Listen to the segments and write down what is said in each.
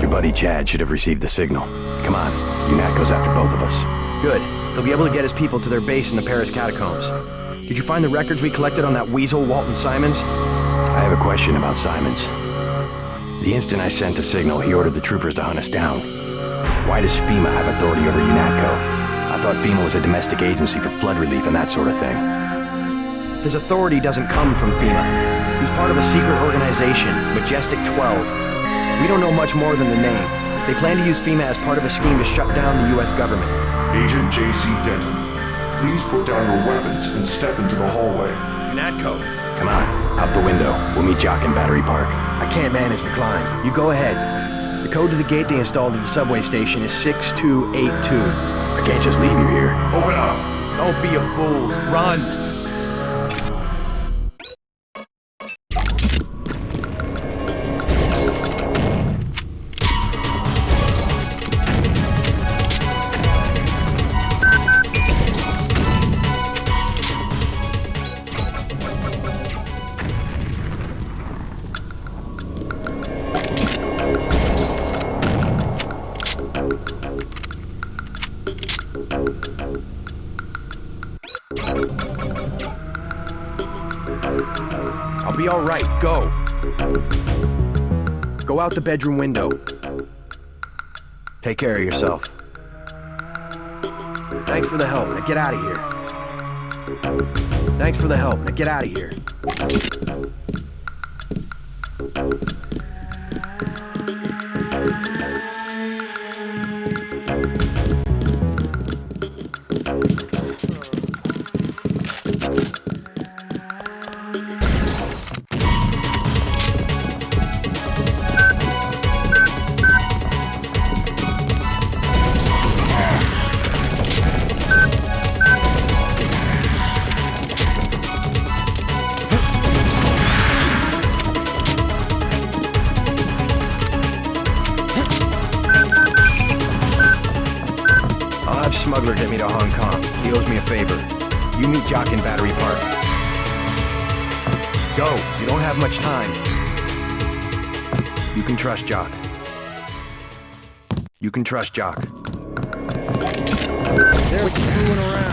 Your buddy Chad should have received the signal. Come on, UNAT goes after both of us. Good. He'll be able to get his people to their base in the Paris catacombs. Did you find the records we collected on that weasel, Walton Simons? I have a question about Simons. The instant I sent the signal, he ordered the troopers to hunt us down. Why does FEMA have authority over UNATCO? I thought FEMA was a domestic agency for flood relief and that sort of thing. His authority doesn't come from FEMA. He's part of a secret organization, Majestic 12. We don't know much more than the name. They plan to use FEMA as part of a scheme to shut down the U.S. government. Agent J.C. Denton, please put down your weapons and step into the hallway. UNATCO. Come on, out the window. We'll meet Jock in Battery Park. I can't manage the climb. You go ahead. The code to the gate they installed at the subway station is 6282. I can't just leave you here. Open up! Don't be a fool. Run! I'll be all right. Go. Go out the bedroom window. Take care of yourself. Thanks for the help. Now get out of here. Thanks for the help. Now get out of here. Smuggler get me to Hong Kong. He owes me a favor. You meet Jock in Battery Park. Go. You don't have much time. You can trust Jock. You can trust Jock. They're screwing around.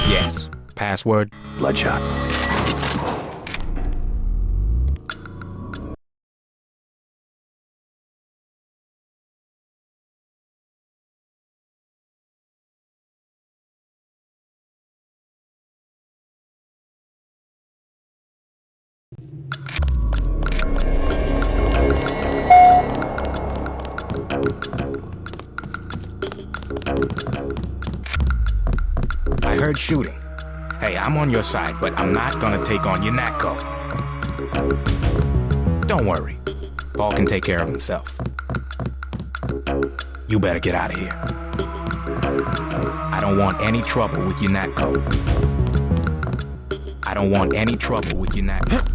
Yes. Password? Bloodshot. I heard shooting. Hey, I'm on your side, but I'm not gonna take on your Natco. Don't worry. Paul can take care of himself. You better get out of here. I don't want any trouble with your Natco. I don't want any trouble with your Natco.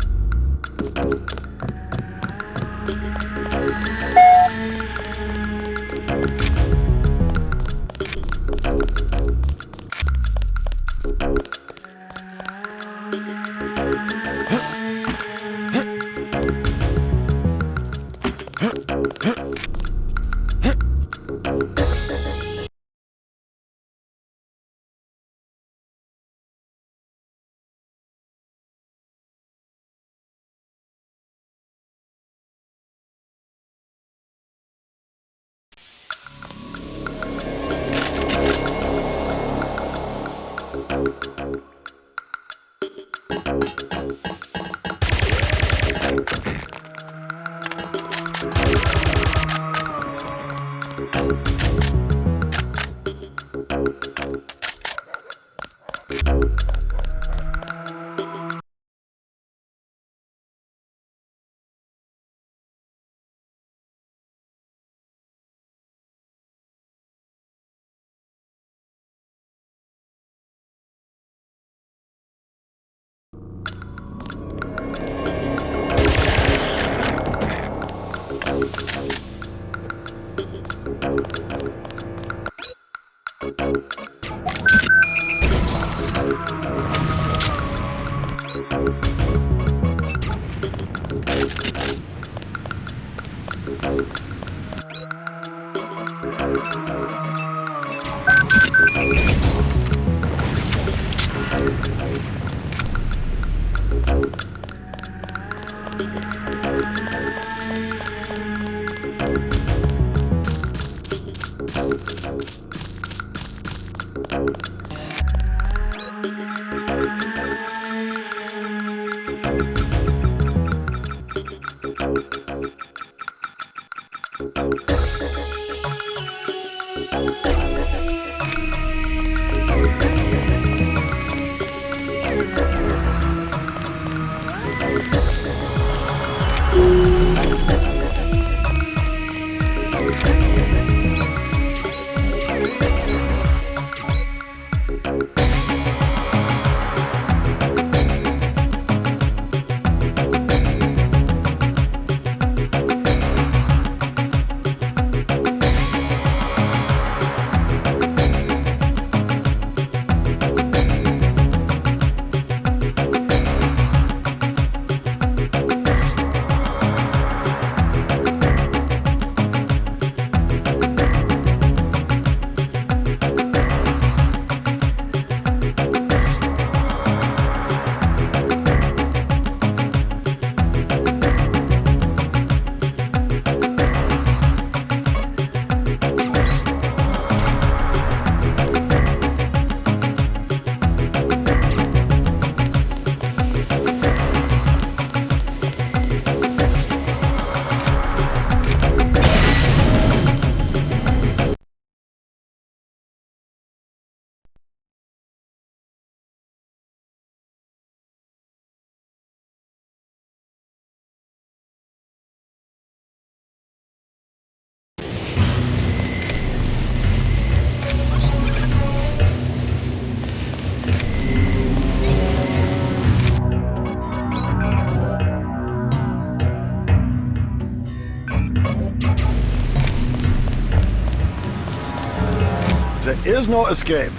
is no escape.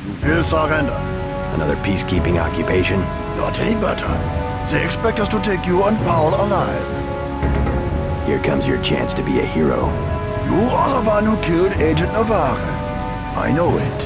You will surrender. Another peacekeeping occupation? Not any better. They expect us to take you and Paul alive. Here comes your chance to be a hero. You are the one who killed Agent Navarre. I know it.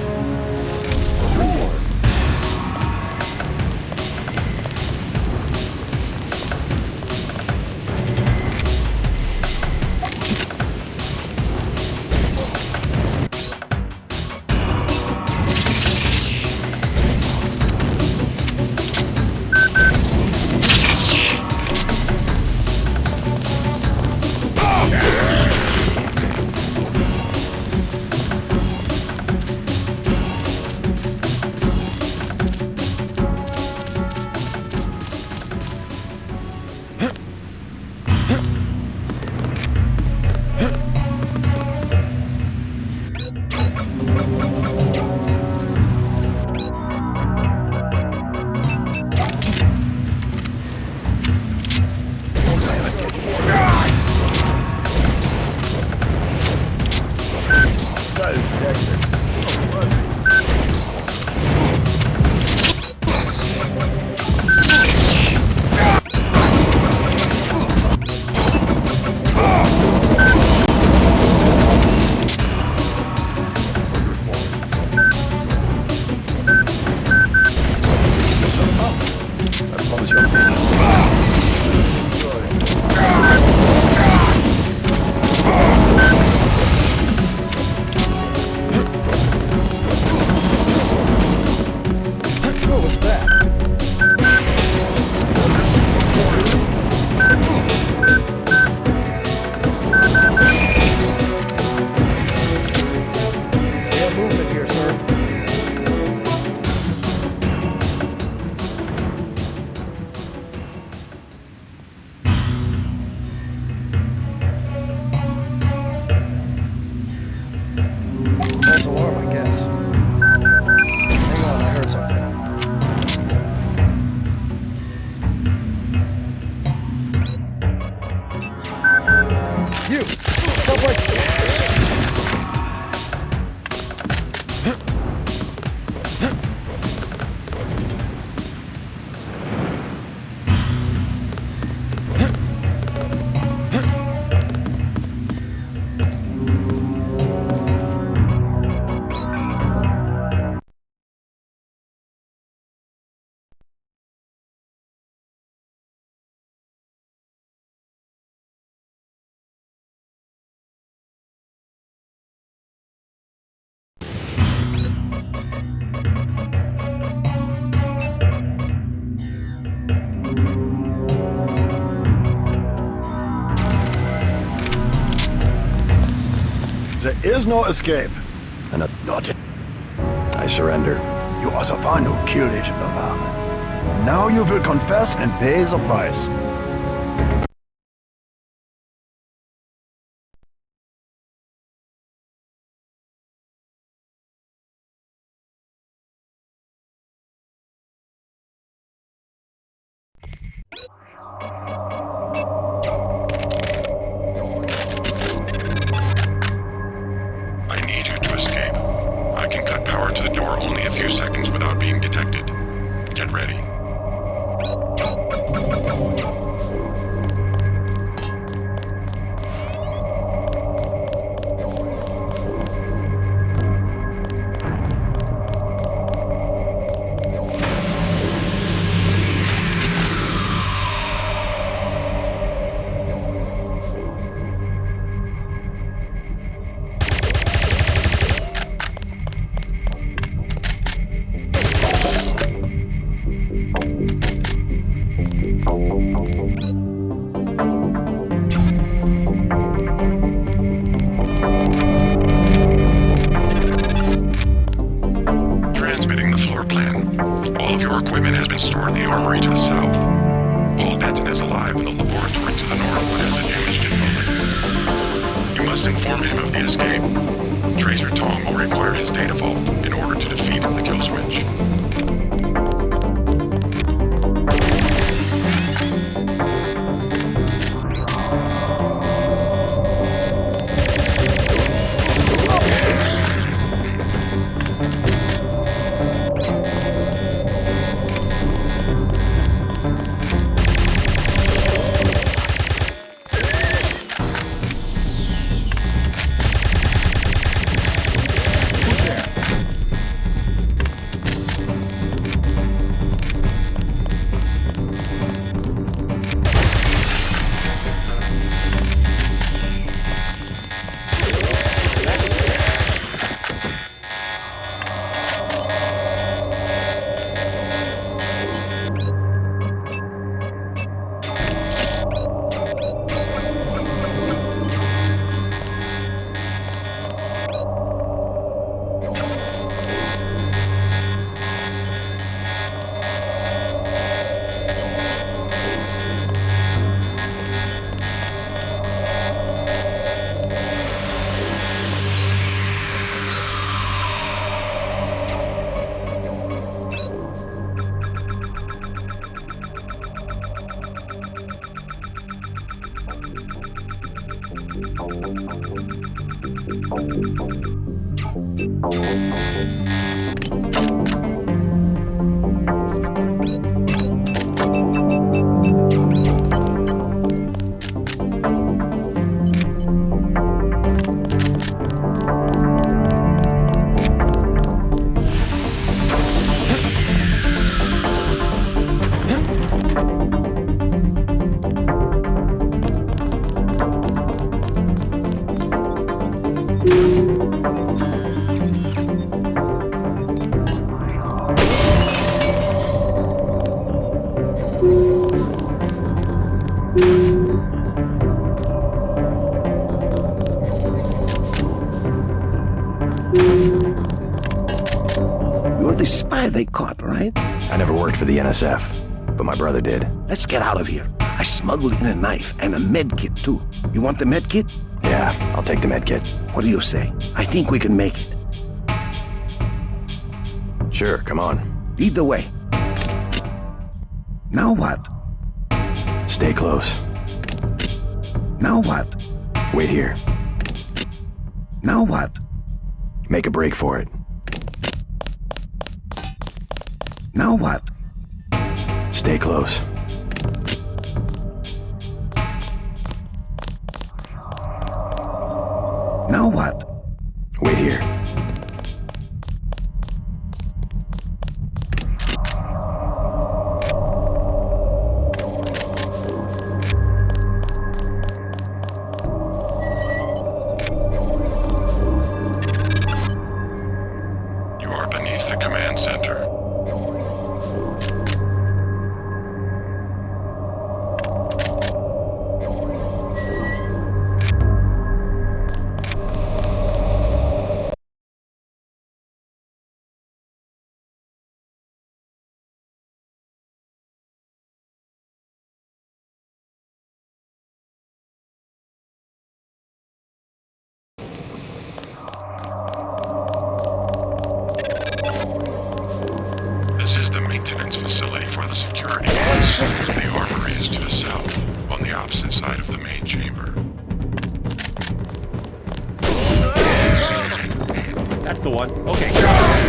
False alarm, I guess. Hang on, I heard something. You! Stop right there! There is no escape. Not it. I surrender. You are the one who killed Agent Navarre. Now you will confess and pay the price. I need you to escape. I can cut power to the door only a few seconds without being detected. Get ready. Transmitting the floor plan. All of your equipment has been stored in the armory to the south. Paul Denton is alive in the laboratory to the north, but has a damaged info. You must inform him of the escape. Tracer Tom will require his data vault in order to defeat the kill switch. You're the spy they caught, right? I never worked for the NSF, but my brother did. Let's get out of here. I smuggled in a knife and a med kit, too. You want the med kit? Yeah, I'll take the med kit. What do you say? I think we can make it. Sure, come on. Lead the way. Now what? Stay close. Now what? Wait here. Now what? Make a break for it. Now what? Stay close. Now what? Wait here. You are beneath the command center. This is the maintenance facility for the security base. The armory is to the south, on the opposite side of the main chamber. That's the one. Okay, go!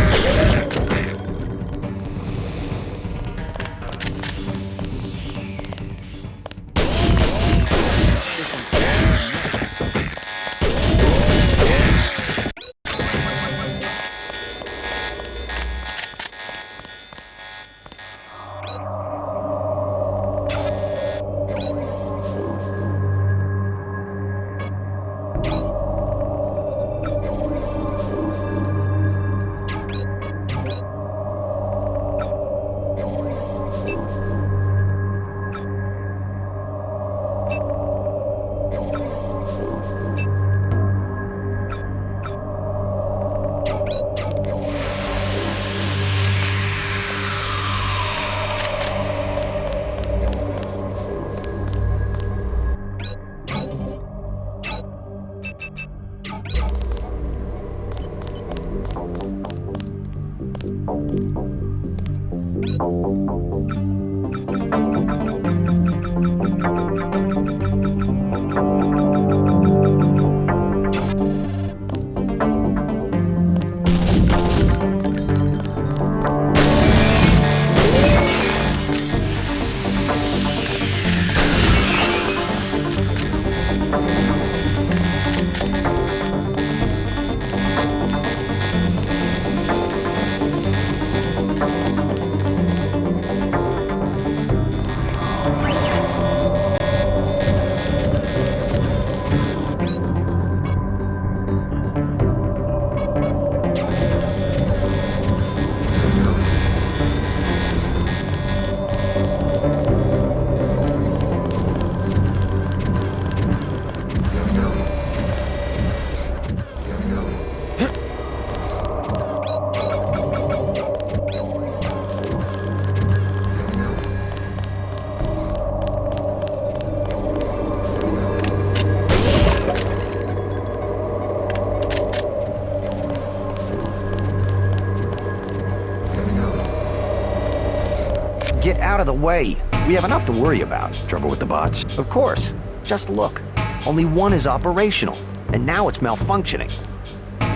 Get out of the way. We have enough to worry about. Trouble with the bots? Of course. Just look. Only one is operational, and now it's malfunctioning.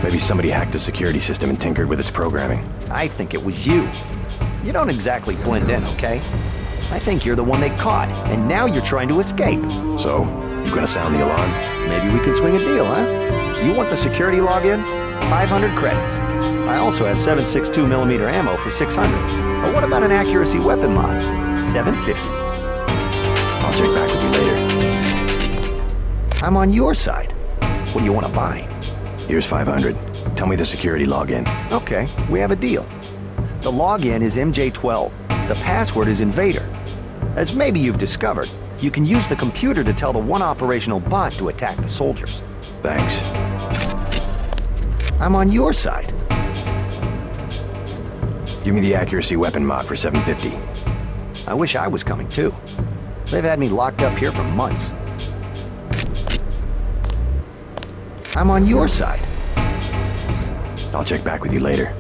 Maybe somebody hacked the security system and tinkered with its programming. I think it was you. You don't exactly blend in, okay? I think you're the one they caught, and now you're trying to escape. So, you gonna sound the alarm? Maybe we can swing a deal, huh? You want the security login? 500 credits. I also have 7.62mm ammo for 600. Or what about an accuracy weapon mod? 750. I'll check back with you later. I'm on your side. What do you want to buy? Here's 500. Tell me the security login. Okay, we have a deal. The login is MJ12. The password is Invader. As maybe you've discovered, you can use the computer to tell the one operational bot to attack the soldiers. Thanks. I'm on your side. Give me the accuracy weapon mod for 750. I wish I was coming too. They've had me locked up here for months. I'm on your side. I'll check back with you later.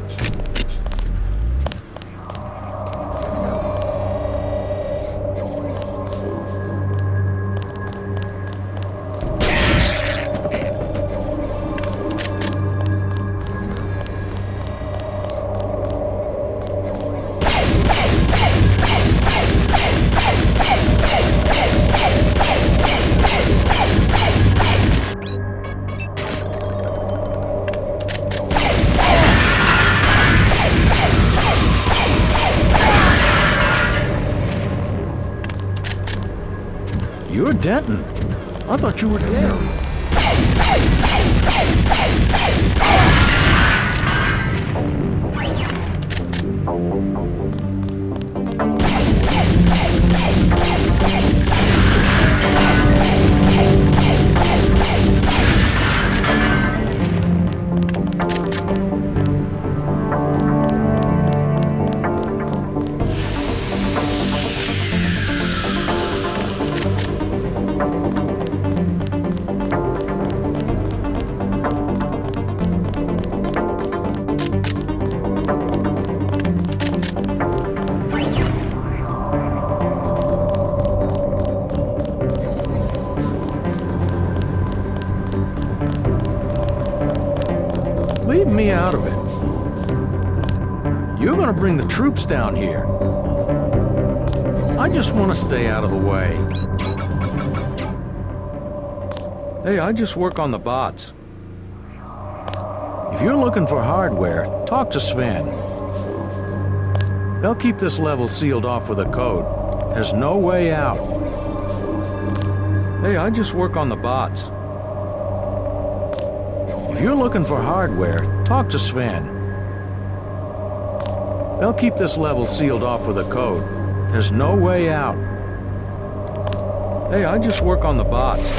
You're Denton. I thought you were dead. Leave me out of it. You're gonna bring the troops down here. I just want to stay out of the way. Hey, I just work on the bots. If you're looking for hardware, talk to Sven. They'll keep this level sealed off with a code. There's no way out. Hey, I just work on the bots. If you're looking for hardware, talk to Sven. They'll keep this level sealed off with a code. There's no way out. Hey, I just work on the bots.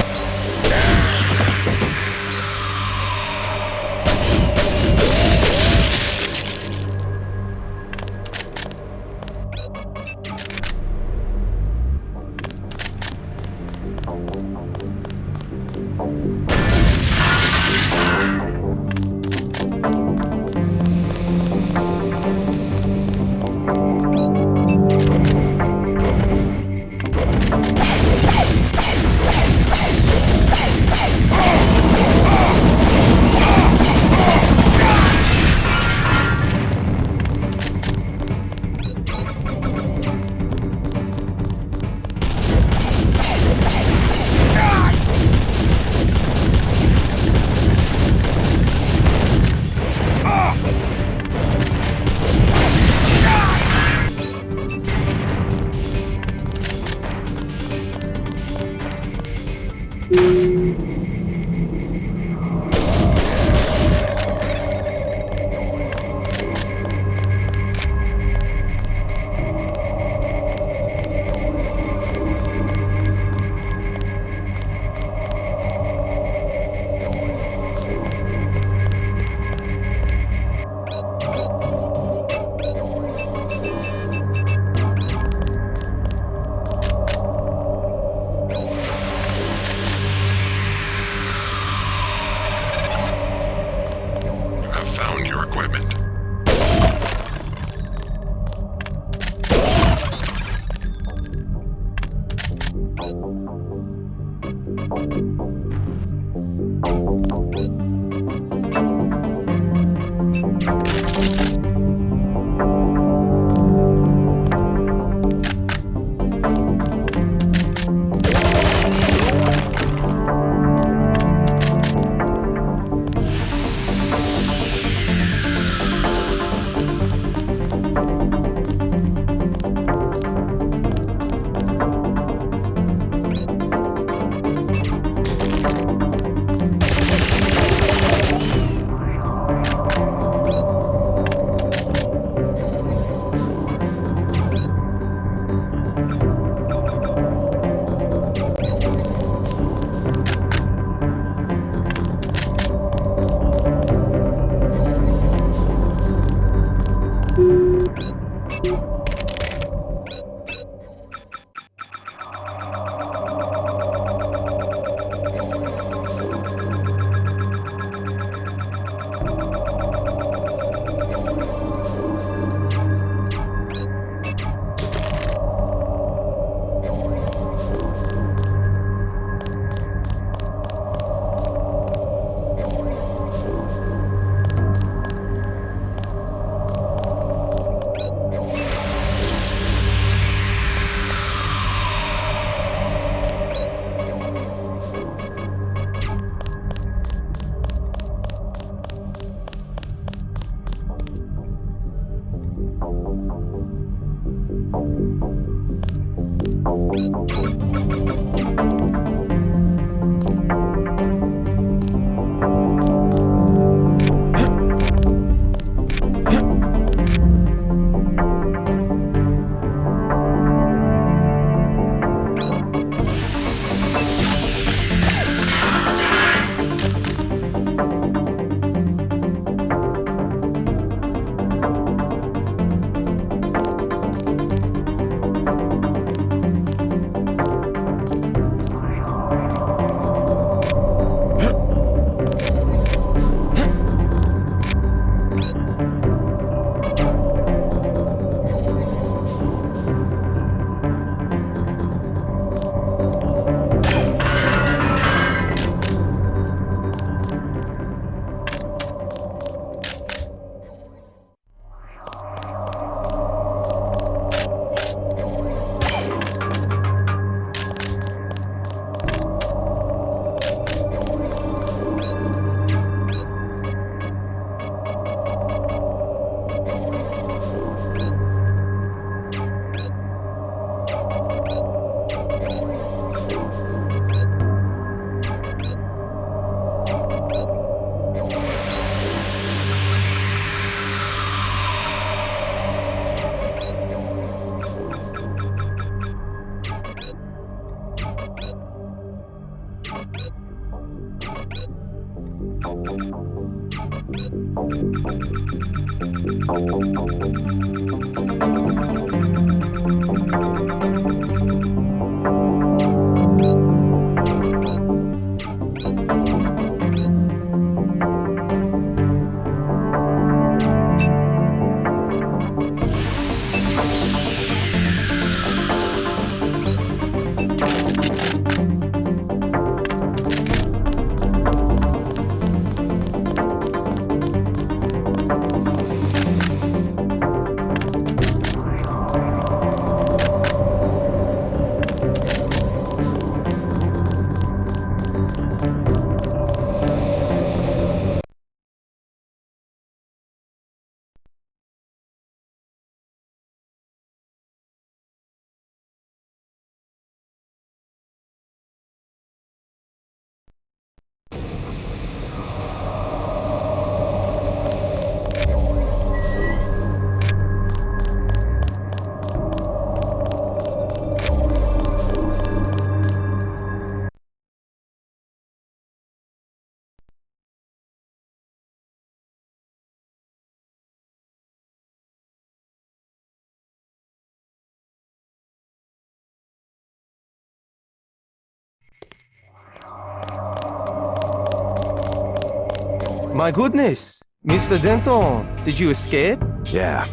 My goodness! Mr. Denton, did you escape? Yeah.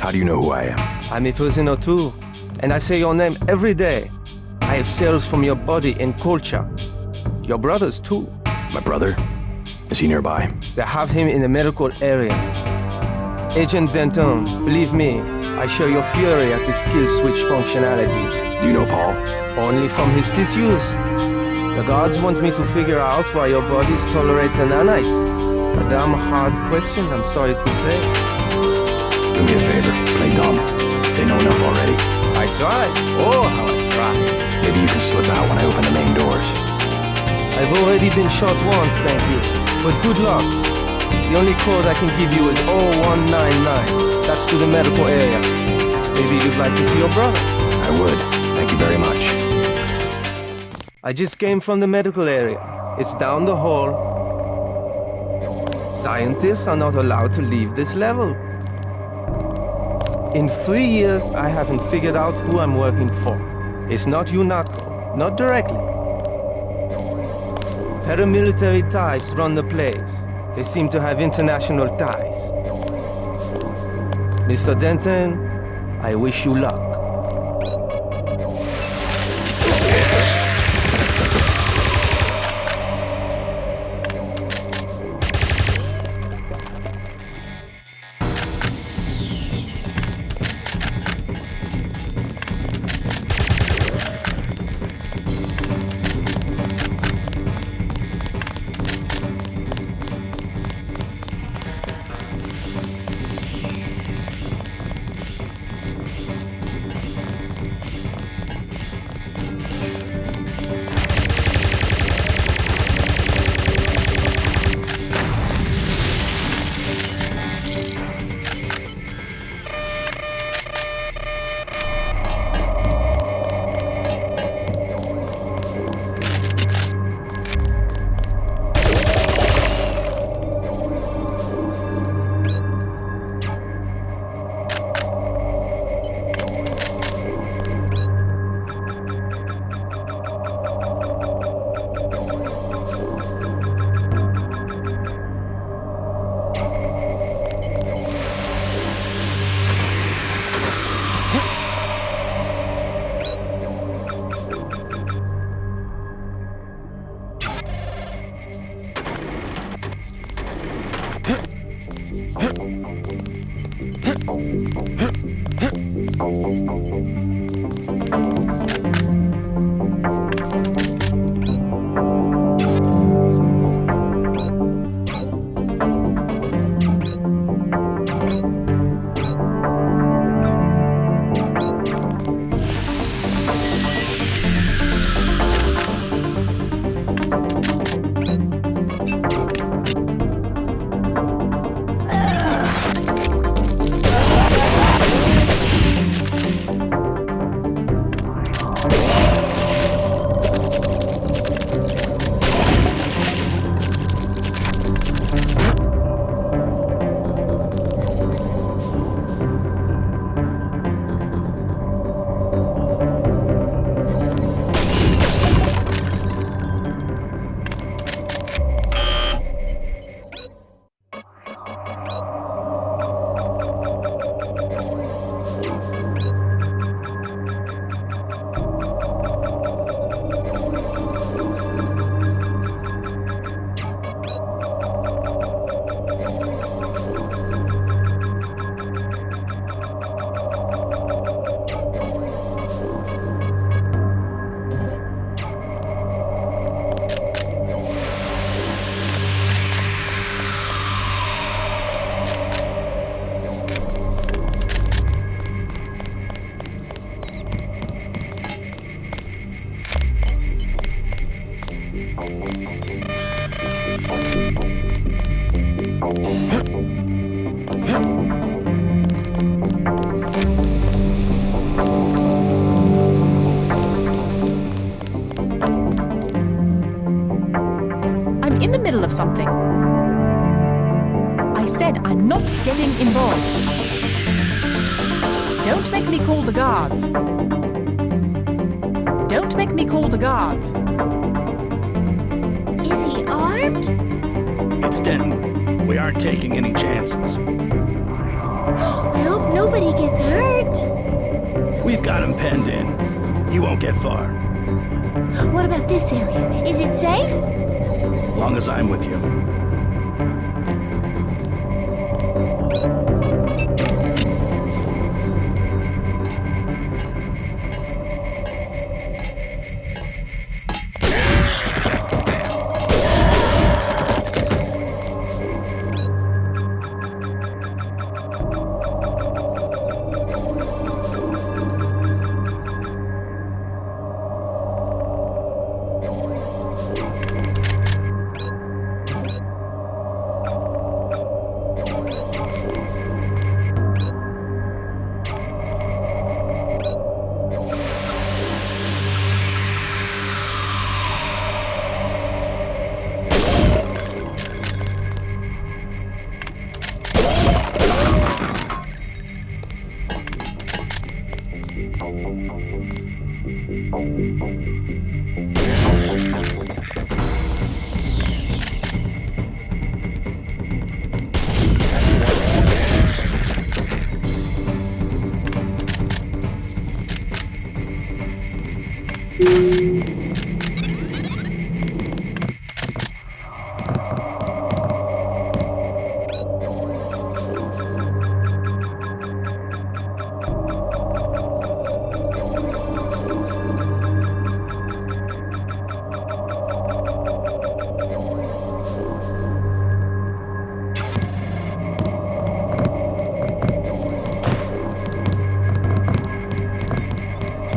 How do you know who I am? I'm a prisoner too, and I say your name every day. I have cells from your body and culture. Your brothers too. My brother? Is he nearby? They have him in the medical area. Agent Denton, believe me, I share your fury at this kill switch functionality. Do you know Paul? Only from his disuse. The gods want me to figure out why your bodies tolerate the nanites. A damn hard question, I'm sorry to say. Do me a favor, play dumb. They know enough already. I tried. Oh, how I tried. Maybe you can slip out when I open the main doors. I've already been shot once, thank you. But good luck. The only code I can give you is 0199. That's to the medical area. Maybe you'd like to see your brother. I would. Thank you very much. I just came from the medical area. It's down the hall. Scientists are not allowed to leave this level. In 3 years, I haven't figured out who I'm working for. It's not UNATCO, not directly. Paramilitary types run the place. They seem to have international ties. Mr. Denton, I wish you luck. Of something. I said I'm not getting involved. Don't make me call the guards. Don't make me call the guards. Is he armed? It's Denton. We aren't taking any chances. I hope nobody gets hurt. We've got him penned in. He won't get far. What about this area? Is it safe? As long as I'm with you.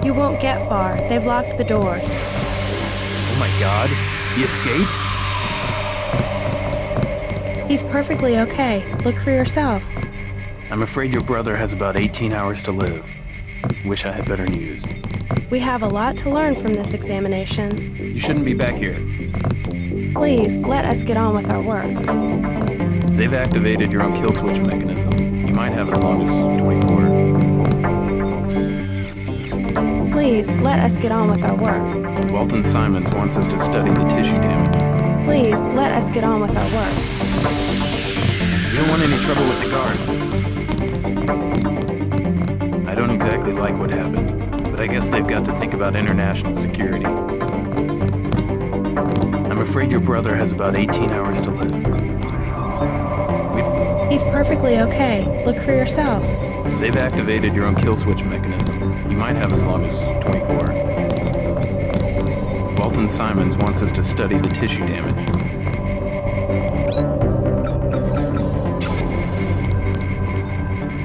You won't get far. They've locked the door. Oh my god, he escaped? He's perfectly okay. Look for yourself. I'm afraid your brother has about 18 hours to live. Wish I had better news. We have a lot to learn from this examination. You shouldn't be back here. Please, let us get on with our work. They've activated your own kill switch mechanism. You might have as long as 24. Please, let us get on with our work. Walton Simons wants us to study the tissue damage. Please, let us get on with our work. We don't want any trouble with the guards. I don't exactly like what happened, but I guess they've got to think about international security. I'm afraid your brother has about 18 hours to live. He's perfectly okay. Look for yourself. They've activated your own kill switch mechanism. You might have as long as 24. Walton Simons wants us to study the tissue damage.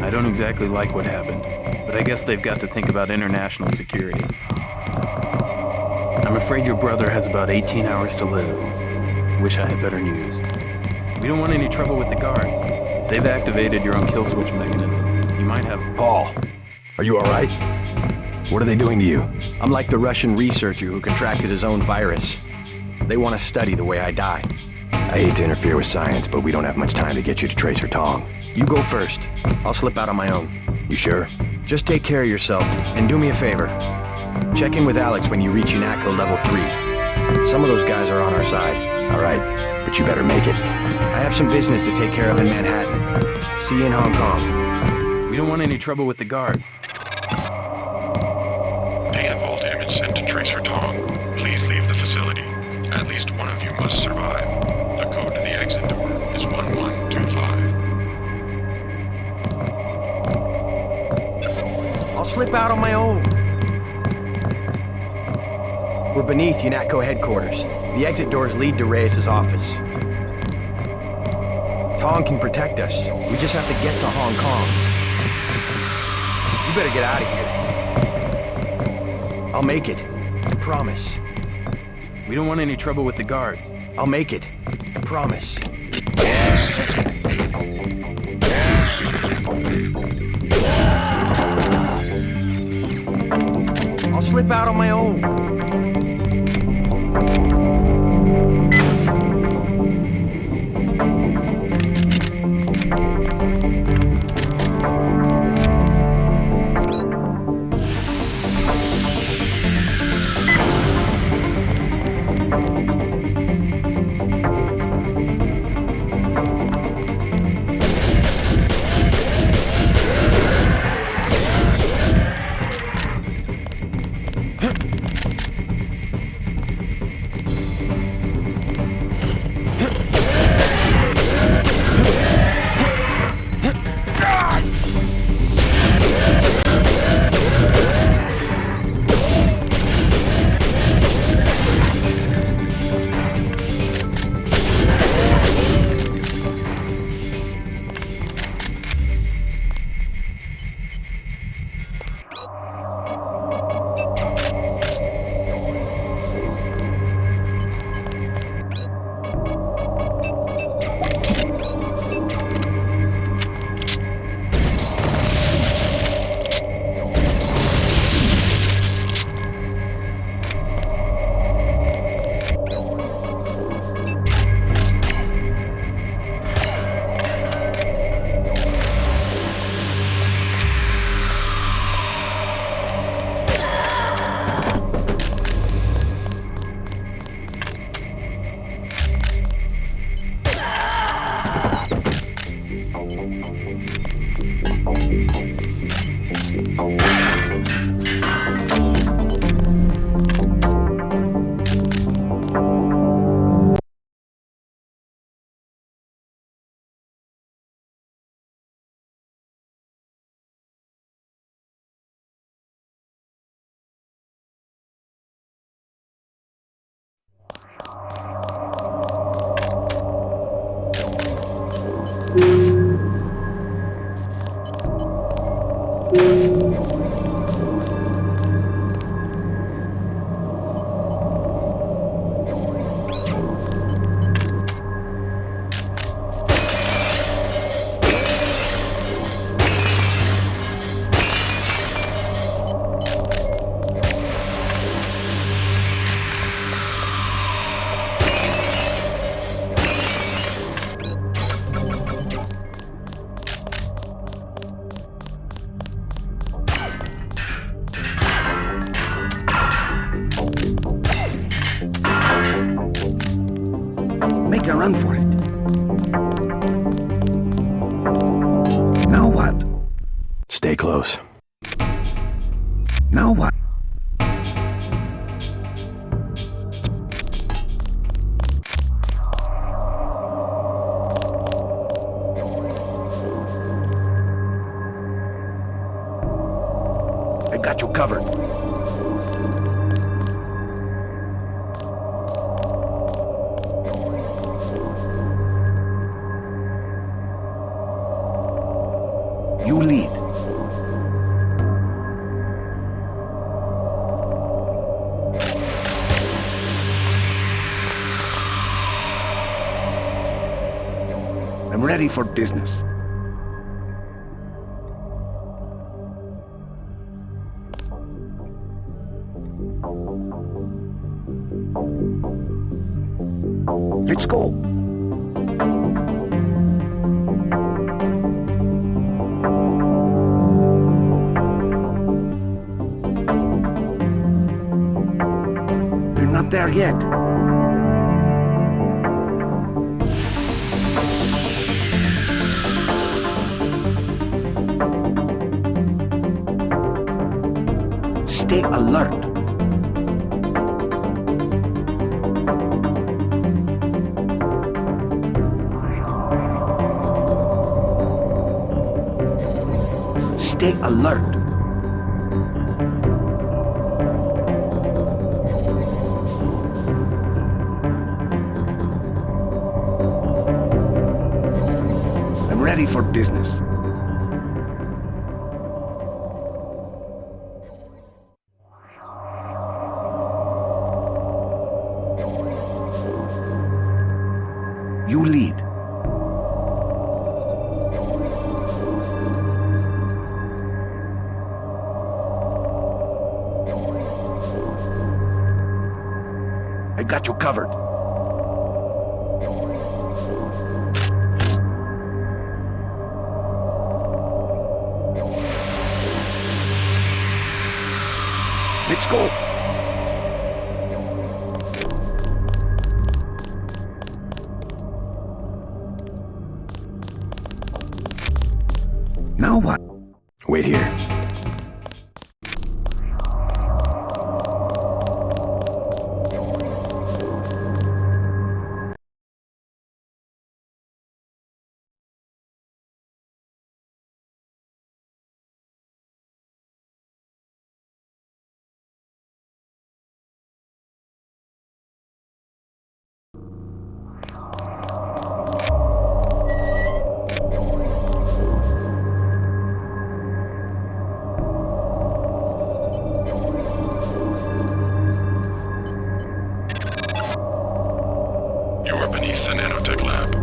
I don't exactly like what happened, but I guess they've got to think about international security. I'm afraid your brother has about 18 hours to live. Wish I had better news. We don't want any trouble with the guards. If they've activated your own kill switch mechanism, you might have... Paul, are you alright? What are they doing to you? I'm like the Russian researcher who contracted his own virus. They want to study the way I die. I hate to interfere with science, but we don't have much time to get you to Tracer Tong. You go first. I'll slip out on my own. You sure? Just take care of yourself, and do me a favor. Check in with Alex when you reach UNATCO level 3. Some of those guys are on our side. Alright, but you better make it. I have some business to take care of in Manhattan. See you in Hong Kong. We don't want any trouble with the guards. Data vault image sent to Tracer Tong. Please leave the facility. At least one of you must survive. The code to the exit door is 1125. I'll slip out on my own. We're beneath UNATCO headquarters. The exit doors lead to Reyes' office. Tong can protect us. We just have to get to Hong Kong. You better get out of here. I'll make it. I promise. We don't want any trouble with the guards. I'll make it. I promise. I'll slip out on my own. Make a run for it. Now what? Stay close. Now what? I got you covered. You lead. I'm ready for business. Let's go. We're not there yet. Stay alert. Stay alert. I'm ready for business. You lead. I got you covered. Let's go. Now what? Wait here. You are beneath the nanotech lab.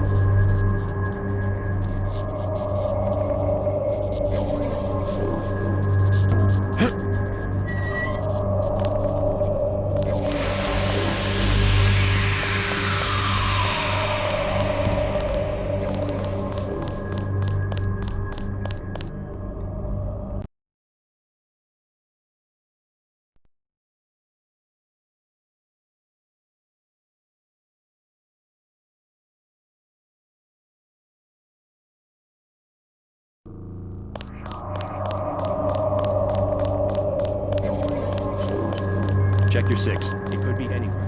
Check your 6. It could be anywhere.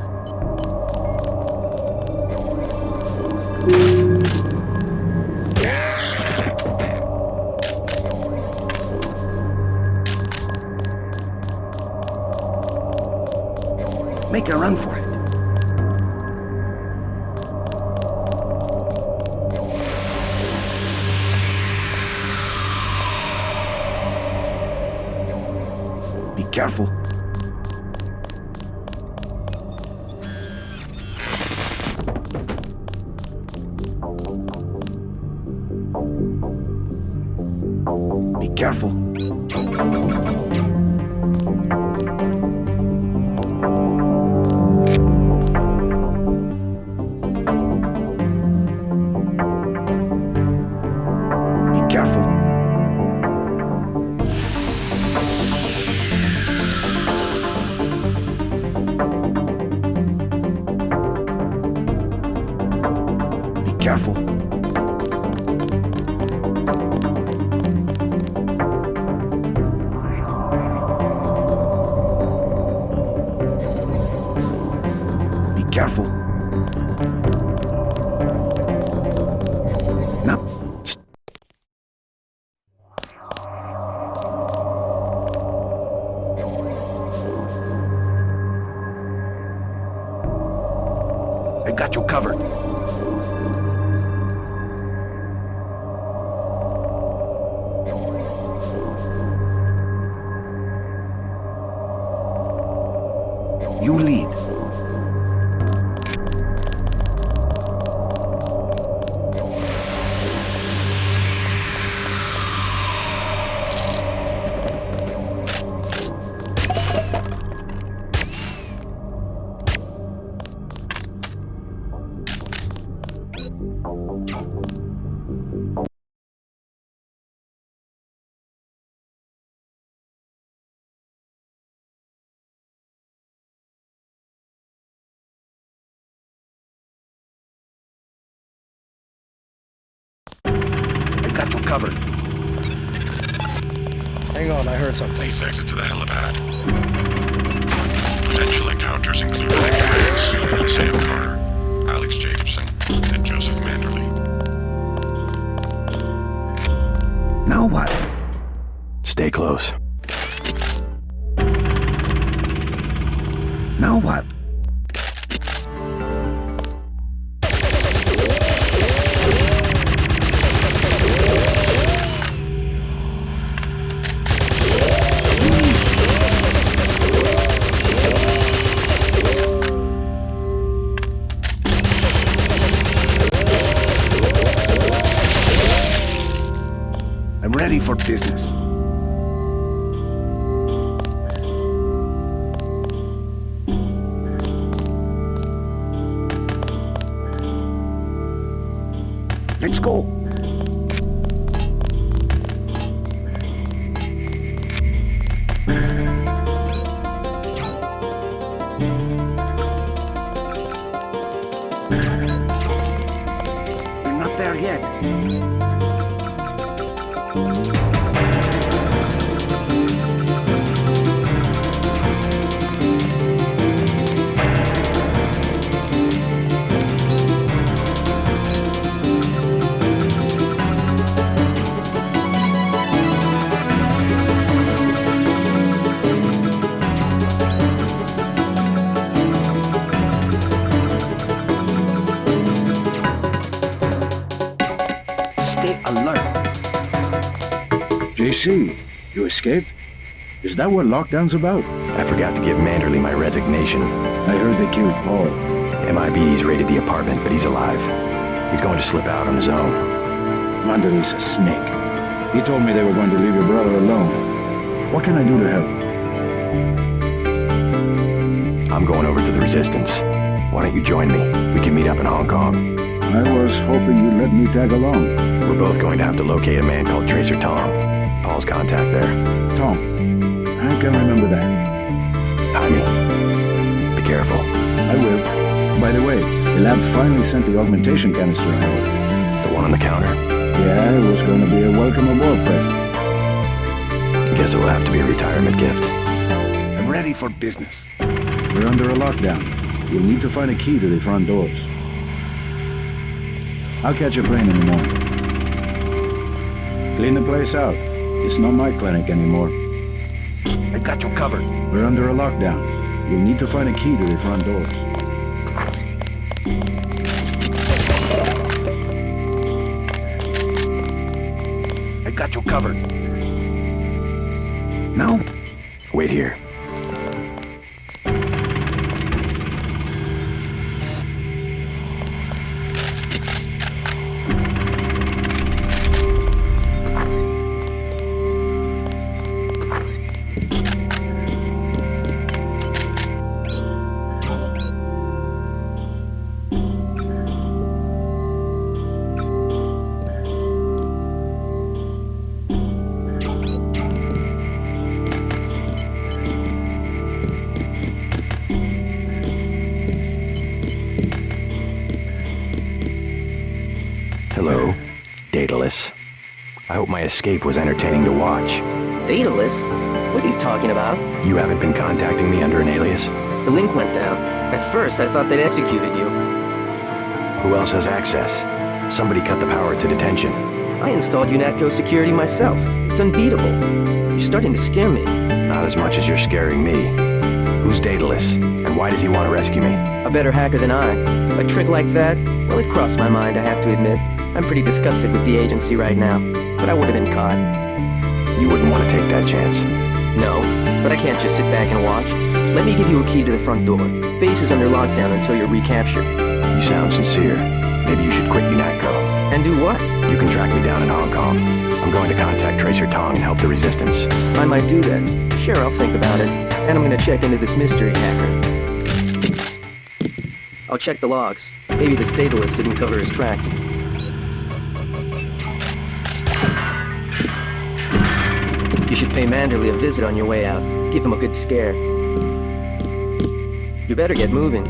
Make a run for it. Be careful. Be careful. Be careful. careful. Be careful. Now. I got you covered. You lead. I got you covered. Hang on, I heard something. Please exit to the helipad. Potential encounters include Franks, Sam Carter, Alex Jacobson, and Joseph Manderley. Now what? Stay close. Now what? I'm ready for business. Let's go. We're not there yet. Stay alert. JC, you escaped? Is that what lockdown's about? I forgot to give Manderley my resignation. I heard they killed Paul. MIB's raided the apartment, but he's alive. He's going to slip out on his own. Manderley's a snake. He told me they were going to leave your brother alone. What can I do to help? I'm going over to the Resistance. Why don't you join me? We can meet up in Hong Kong. I was hoping you'd let me tag along. We're both going to have to locate a man called Tracer Tong. Paul's contact there. Tom. I can remember that. Jaime, be careful. I will. By the way, the lab finally sent the augmentation canister I ordered. The one on the counter? Yeah, it was going to be a welcome aboard present. Guess it will have to be a retirement gift. I'm ready for business. We're under a lockdown. You'll need to find a key to the front doors. I'll catch a plane in the morning. Clean the place out. It's not my clinic anymore. I got you covered. We're under a lockdown. You'll need to find a key to the front doors. I got you covered. Now? Wait here. Hello, Daedalus. I hope my escape was entertaining to watch. Daedalus? What are you talking about? You haven't been contacting me under an alias? The link went down. At first, I thought they'd executed you. Who else has access? Somebody cut the power to detention. I installed UNATCO security myself. It's unbeatable. You're starting to scare me. Not as much as you're scaring me. Who's Daedalus? And why does he want to rescue me? A better hacker than I. A trick like that? Well, it crossed my mind, I have to admit. I'm pretty disgusted with the agency right now, but I would have been caught. You wouldn't want to take that chance. No, but I can't just sit back and watch. Let me give you a key to the front door. Base is under lockdown until you're recaptured. You sound sincere. Maybe you should quit UNATCO. And do what? You can track me down in Hong Kong. I'm going to contact Tracer Tong and help the Resistance. I might do that. Sure, I'll think about it. And I'm gonna check into this mystery hacker. I'll check the logs. Maybe this Daedalus didn't cover his tracks. You should pay Manderley a visit on your way out. Give him a good scare. You better get moving.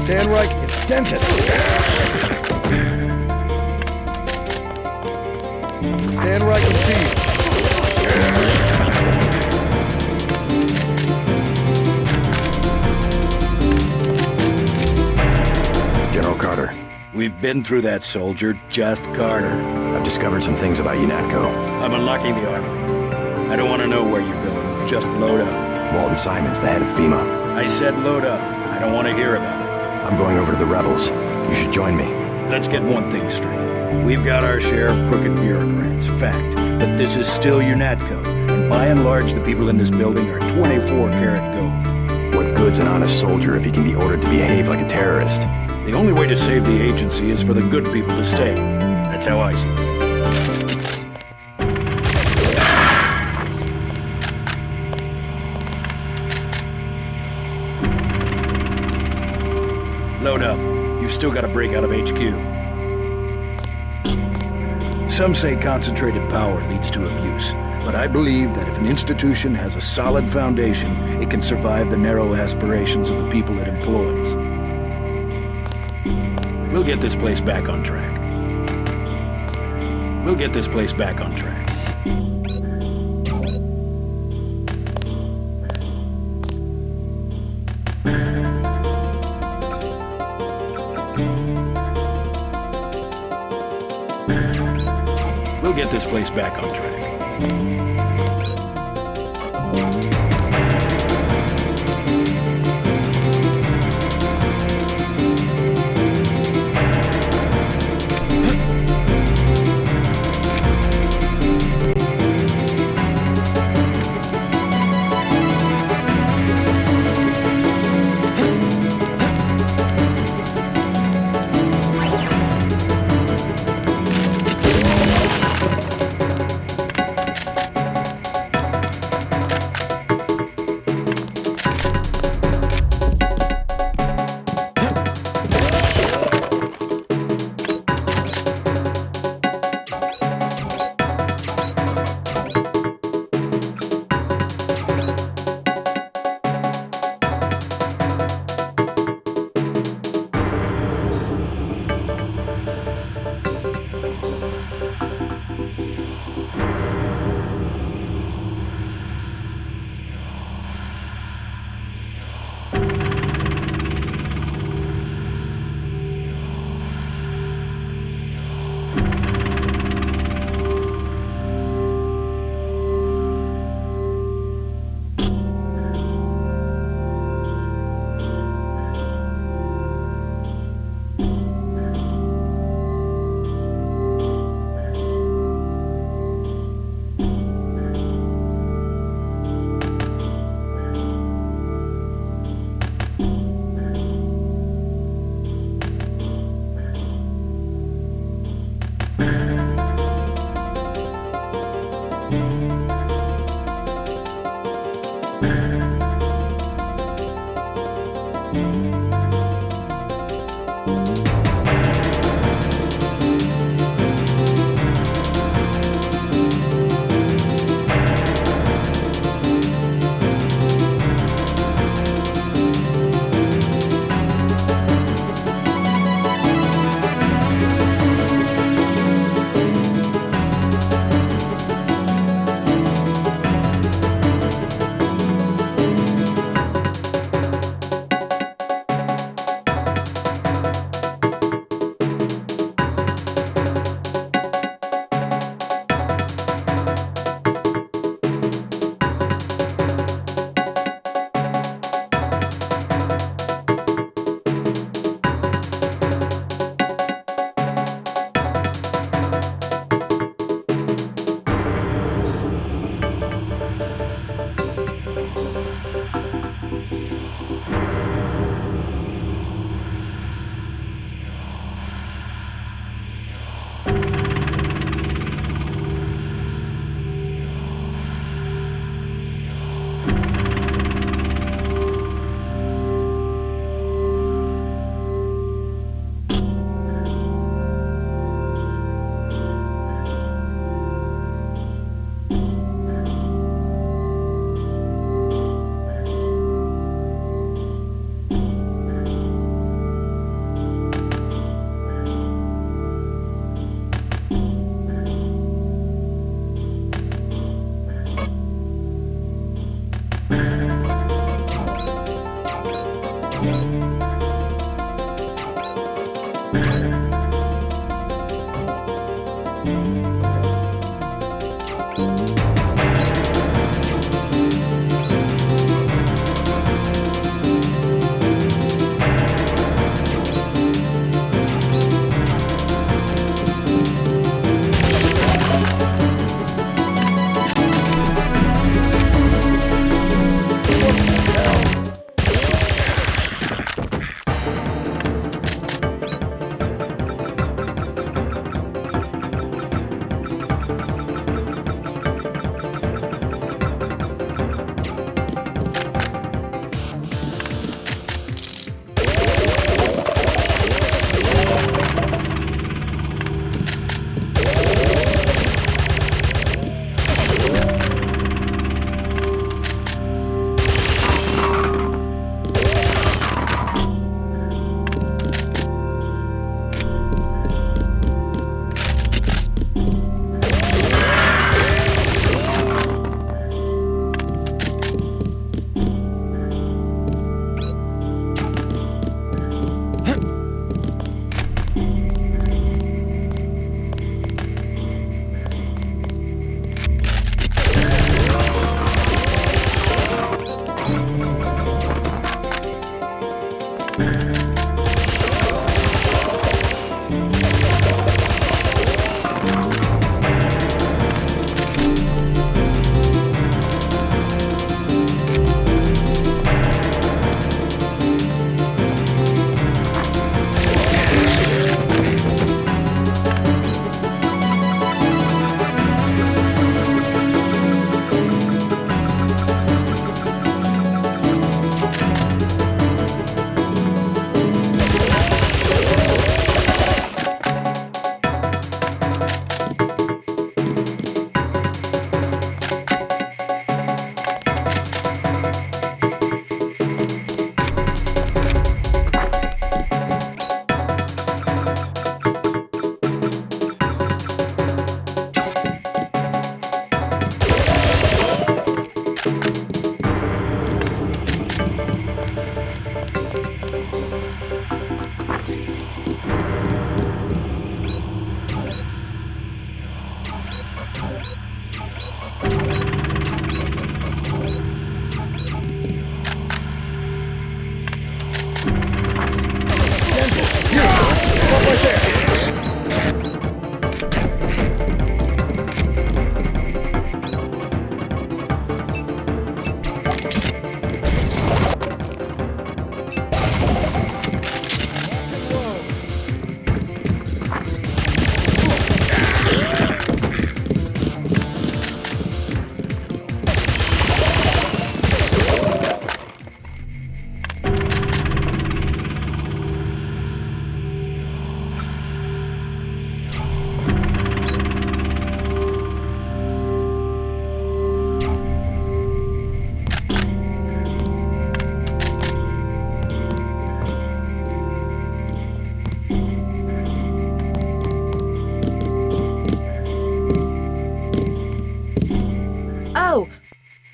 Stand right, it's dented. Stand right and see. General Carter. We've been through that, soldier. Just Carter. I've discovered some things about UNATCO. I'm unlocking the armory. I don't want to know where you're going. Just load up. Walton Simons, the head of FEMA. I said load up. I don't want to hear about it. I'm going over to the rebels. You should join me. Let's get one thing straight. We've got our share of crooked bureaucrats, fact. But this is still UNATCO, and by and large the people in this building are 24-karat gold. What good's an honest soldier if he can be ordered to behave like a terrorist? The only way to save the agency is for the good people to stay. That's how I see it. Load up. You've still got to break out of HQ. Some say concentrated power leads to abuse, but I believe that if an institution has a solid foundation, it can survive the narrow aspirations of the people it employs. We'll get this place back on track. We'll get this place back on track. We'll get this place back on track.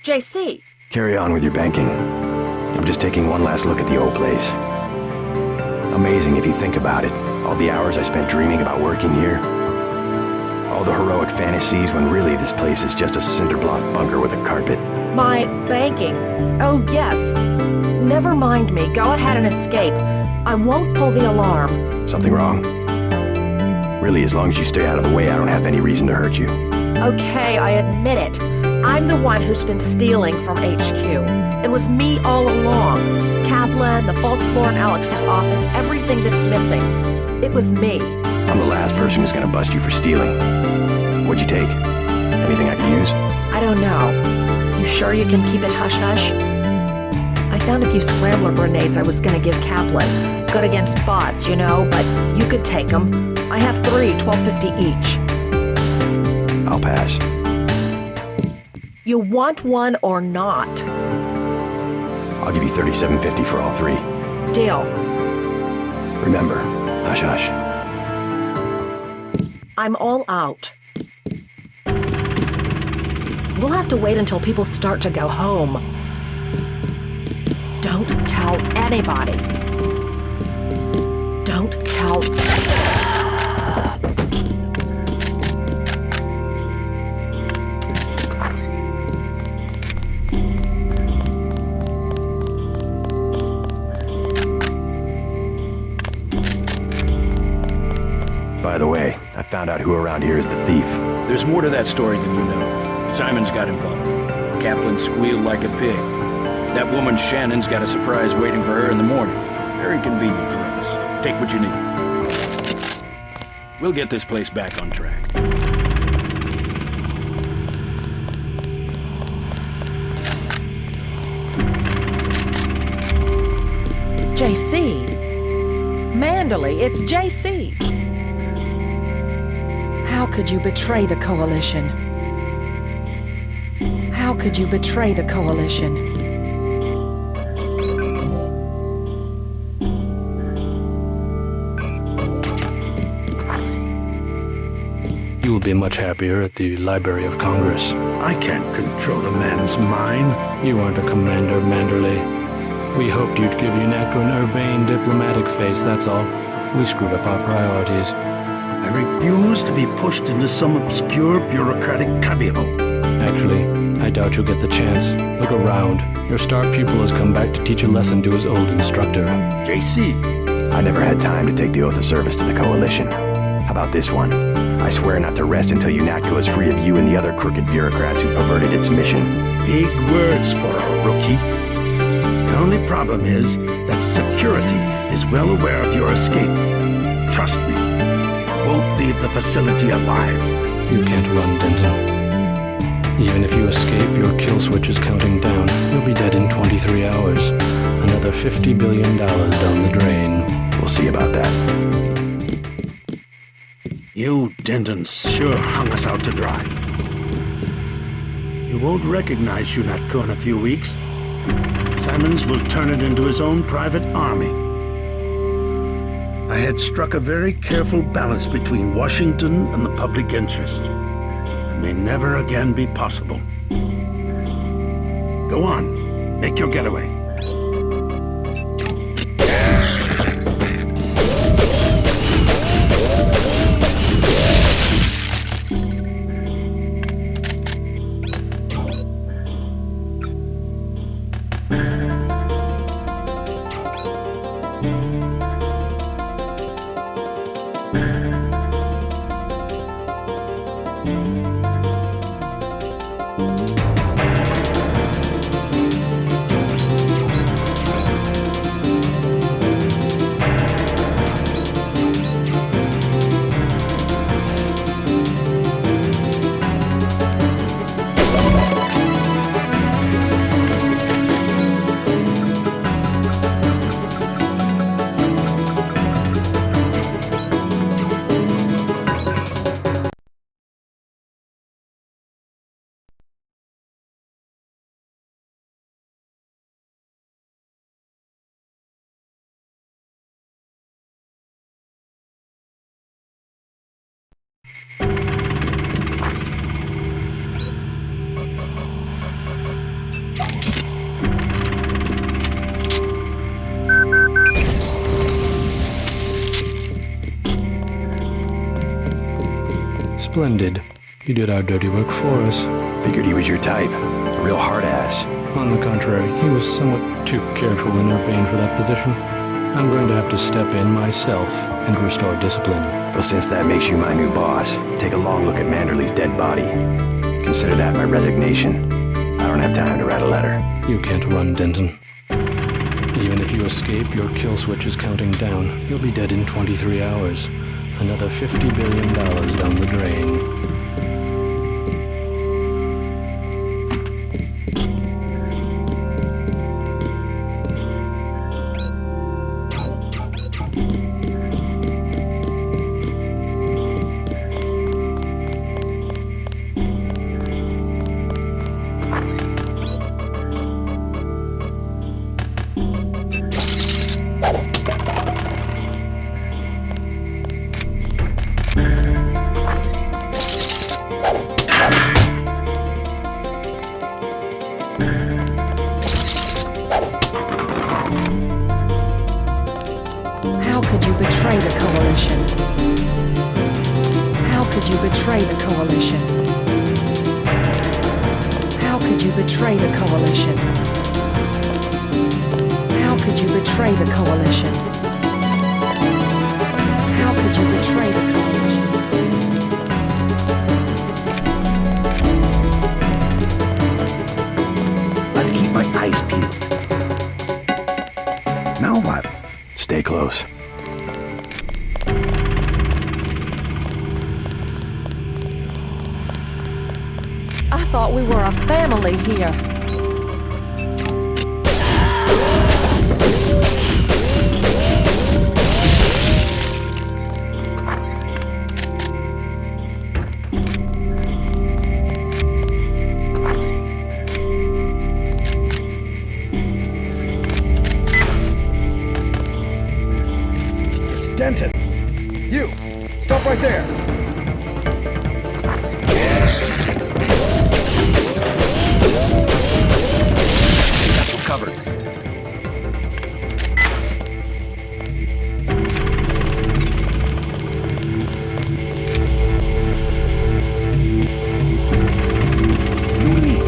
JC. Carry on with your banking. I'm just taking one last look at the old place. Amazing if you think about it. All the hours I spent dreaming about working here. All the heroic fantasies when really this place is just a cinder block bunker with a carpet. My banking. Oh, yes. Never mind me. Go ahead and escape. I won't pull the alarm. Something wrong? Really, as long as you stay out of the way, I don't have any reason to hurt you. Okay, I admit it. I'm the one who's been stealing from HQ. It was me all along. Kaplan, the false-born Alex's office, everything that's missing. It was me. I'm the last person who's gonna bust you for stealing. What'd you take? Anything I could use? I don't know. You sure you can keep it hush-hush? I found a few scrambler grenades I was gonna give Kaplan. Good against bots, you know, but you could take them. I have 3, $12.50 each. I'll pass. You want one or not? I'll give you $37.50 for all 3. Deal. Remember, hush hush. I'm all out. We'll have to wait until people start to go home. Don't tell anybody. Don't tell... By the way, I found out who around here is the thief. There's more to that story than you know. Simon's got involved. Kaplan squealed like a pig. That woman Shannon's got a surprise waiting for her in the morning. Very convenient for us. Take what you need. We'll get this place back on track. JC. Manderley, it's JC. How could you betray the Coalition? How could you betray the Coalition? You will be much happier at the Library of Congress. I can't control a man's mind. You aren't a commander, Manderley. We hoped you'd give UNATCO an urbane diplomatic face, that's all. We screwed up our priorities. I refuse to be pushed into some obscure bureaucratic cubbyhole. Actually, I doubt you'll get the chance. Look around. Your star pupil has come back to teach a lesson to his old instructor. JC. I never had time to take the oath of service to the Coalition. How about this one? I swear not to rest until UNATCO is free of you and the other crooked bureaucrats who perverted its mission. Big words for a rookie. The only problem is that security is well aware of your escape. Trust me, won't leave the facility alive. You can't run, Denton. Even if you escape, your kill switch is counting down. You'll be dead in 23 hours. Another $50 billion down the drain. We'll see about that. You Dentons sure hung us out to dry. You won't recognize UNATCO in a few weeks. Simons will turn it into his own private army. I had struck a very careful balance between Washington and the public interest. It may never again be possible. Go on, make your getaway. Splendid. You did our dirty work for us. Figured he was your type. A real hard ass. On the contrary, he was somewhat too careful and urbane for that position. I'm going to have to step in myself and restore discipline. Well, since that makes you my new boss, take a long look at Manderley's dead body. Consider that my resignation. I don't have time to write a letter. You can't run, Denton. Even if you escape, your kill switch is counting down. You'll be dead in 23 hours. Another $50 billion down the drain. How could you betray the Coalition? How could you betray the Coalition? How could you betray the Coalition? How could you betray the Coalition? How could you betray the Coalition? I'll keep my eyes peeled. Now what? Stay close. I thought we were a family here. Denton! You! Stop right there! Got you covered. You lead.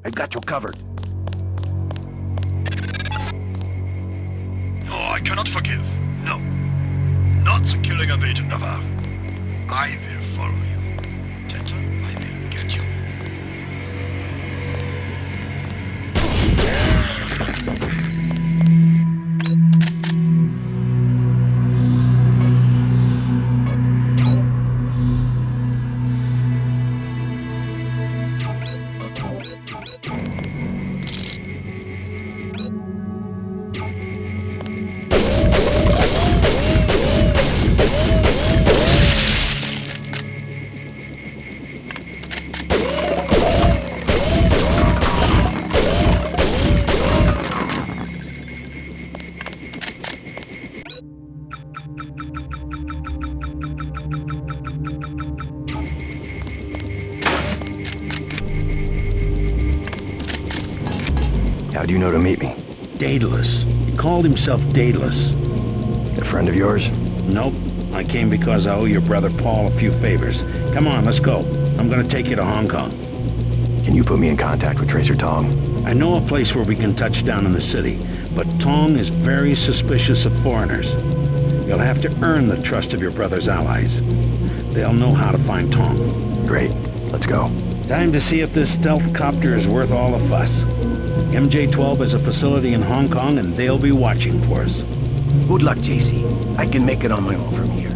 I got you covered. No, I cannot forgive. No. Not the killing of Agent Navarre. I will follow you. Denton, I will get you. How'd you know to meet me? Daedalus. He called himself Daedalus. A friend of yours? Nope. I came because I owe your brother Paul a few favors. Come on, let's go. I'm gonna take you to Hong Kong. Can you put me in contact with Tracer Tong? I know a place where we can touch down in the city, but Tong is very suspicious of foreigners. You'll have to earn the trust of your brother's allies. They'll know how to find Tong. Great. Let's go. Time to see if this stealth copter is worth all the fuss. MJ-12 is a facility in Hong Kong, and they'll be watching for us. Good luck, JC. I can make it on my own from here.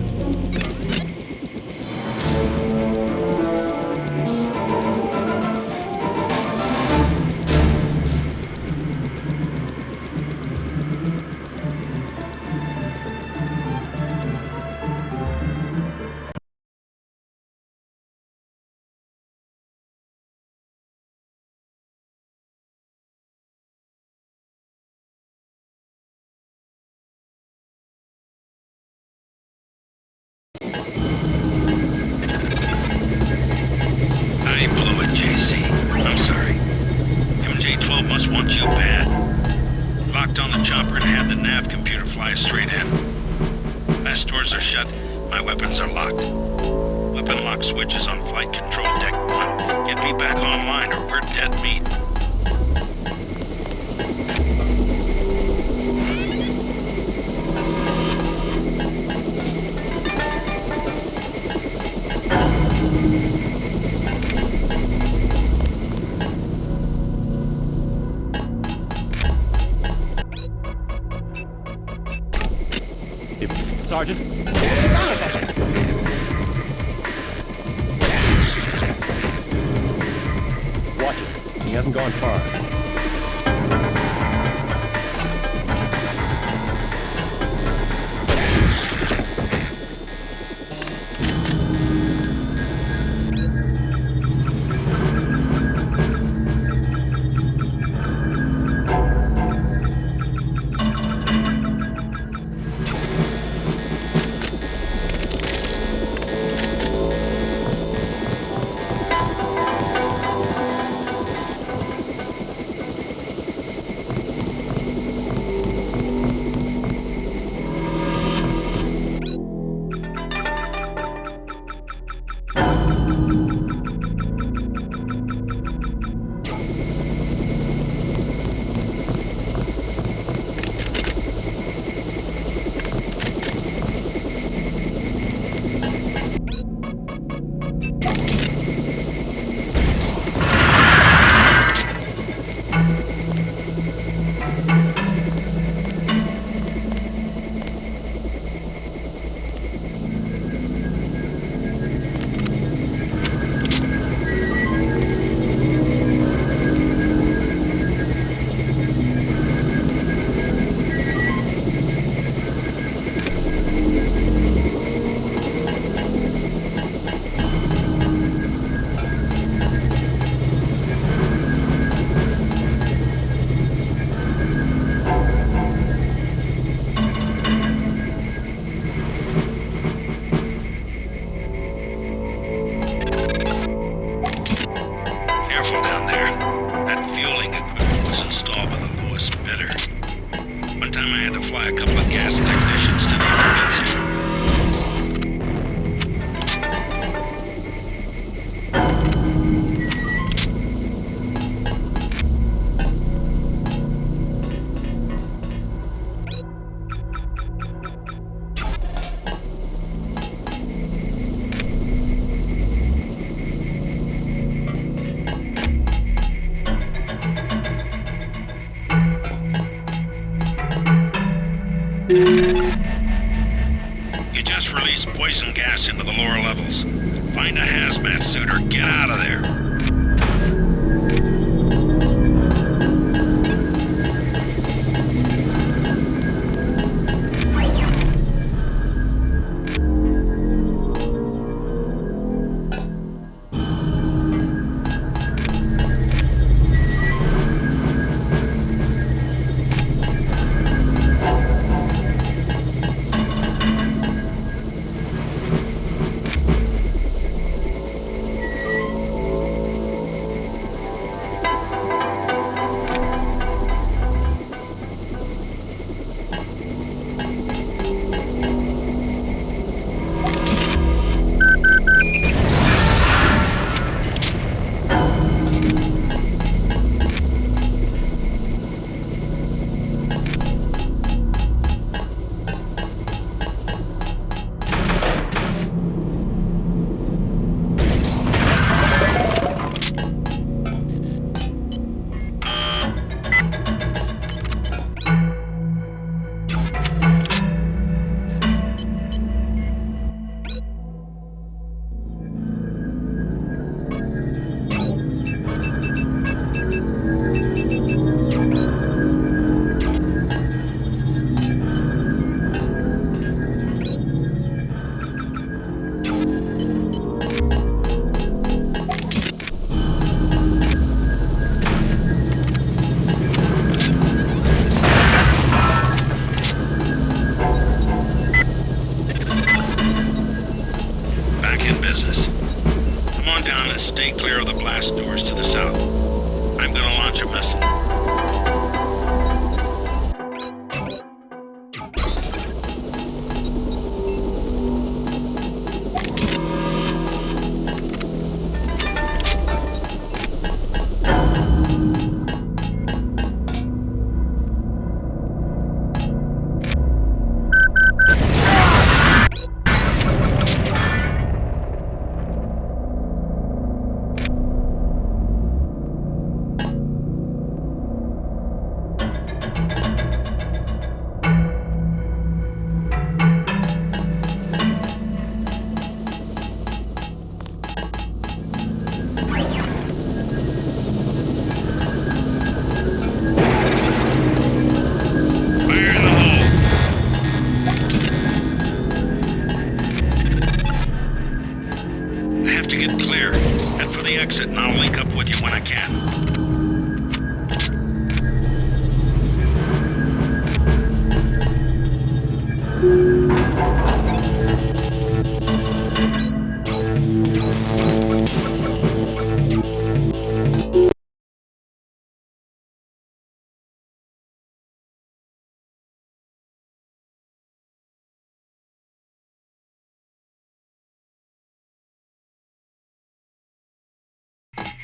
hopped on the chopper and had the nav computer fly straight in. My stores are shut. My weapons are locked. Weapon lock switch is on flight control deck 1. Get me back online or we're dead meat. Sergeant. Watch it. He hasn't gone far. You just released poison gas into the lower levels. Find a hazmat suit or get out of there.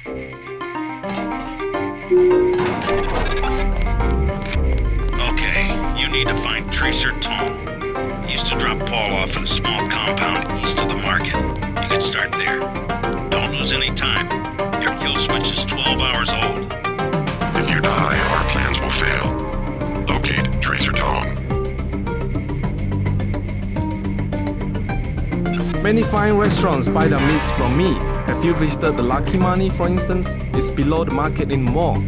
Okay, you need to find Tracer Tong. He used to drop Paul off in a small compound east of the market. You could start there. Don't lose any time. Your kill switch is 12 hours old. If you die, our plans will fail. Locate Tracer Tong. Many fine restaurants buy their meats from me. Have you visited the Lucky Money, for instance? It's below the market in mall.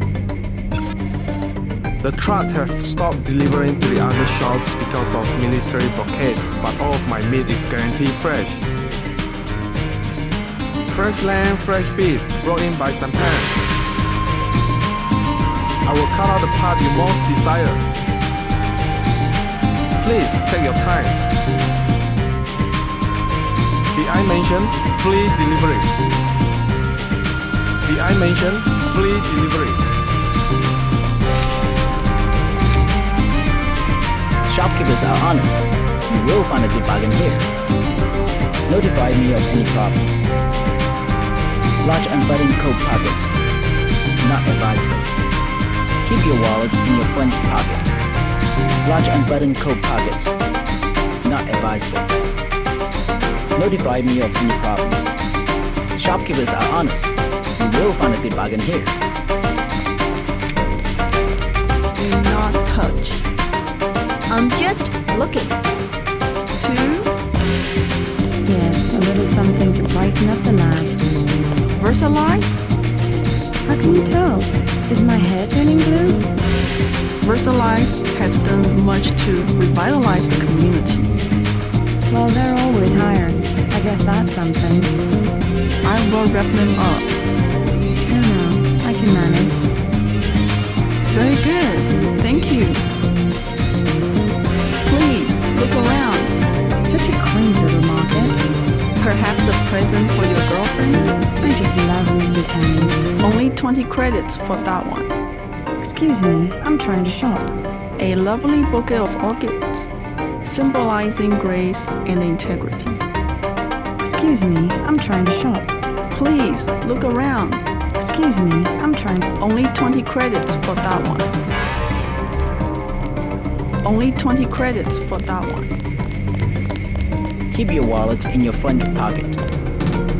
The truck have stopped delivering to the other shops because of military blockades, but all of my meat is guaranteed fresh. Fresh lamb, fresh beef, brought in by Sampan. I will cut out the part you most desire. Please take your time. Did I mention free delivery? Did I mention free delivery? Shopkeepers are honest. You will find a good bargain here. Notify me of any problems. Large unbuttoned coat pockets. Not advisable. Keep your wallet in your front pocket. Large unbuttoned coat pockets. Not advisable. Notify me of any problems. Shopkeepers are honest. You will find a good bargain here. Do not touch. I'm just looking. 2. Yes, a little something to brighten up the night. Versailles? How can you tell? Is my hair turning blue? Versailles has done much to revitalize the community. Well, they're always hiring. I guess that's something. I will wrap them up. No, I can manage. Very good. Thank you. Please, look around. Such a quaint little market. Perhaps a present for your girlfriend? I just love Mrs. Hammond. Only 20 credits for that one. Excuse me, I'm trying to shop. A lovely bouquet of orchids, symbolizing grace and integrity. Excuse me, I'm trying to shop. Please, look around. Excuse me, I'm trying. Only 20 credits for that one. Only 20 credits for that one. Keep your wallet in your front pocket.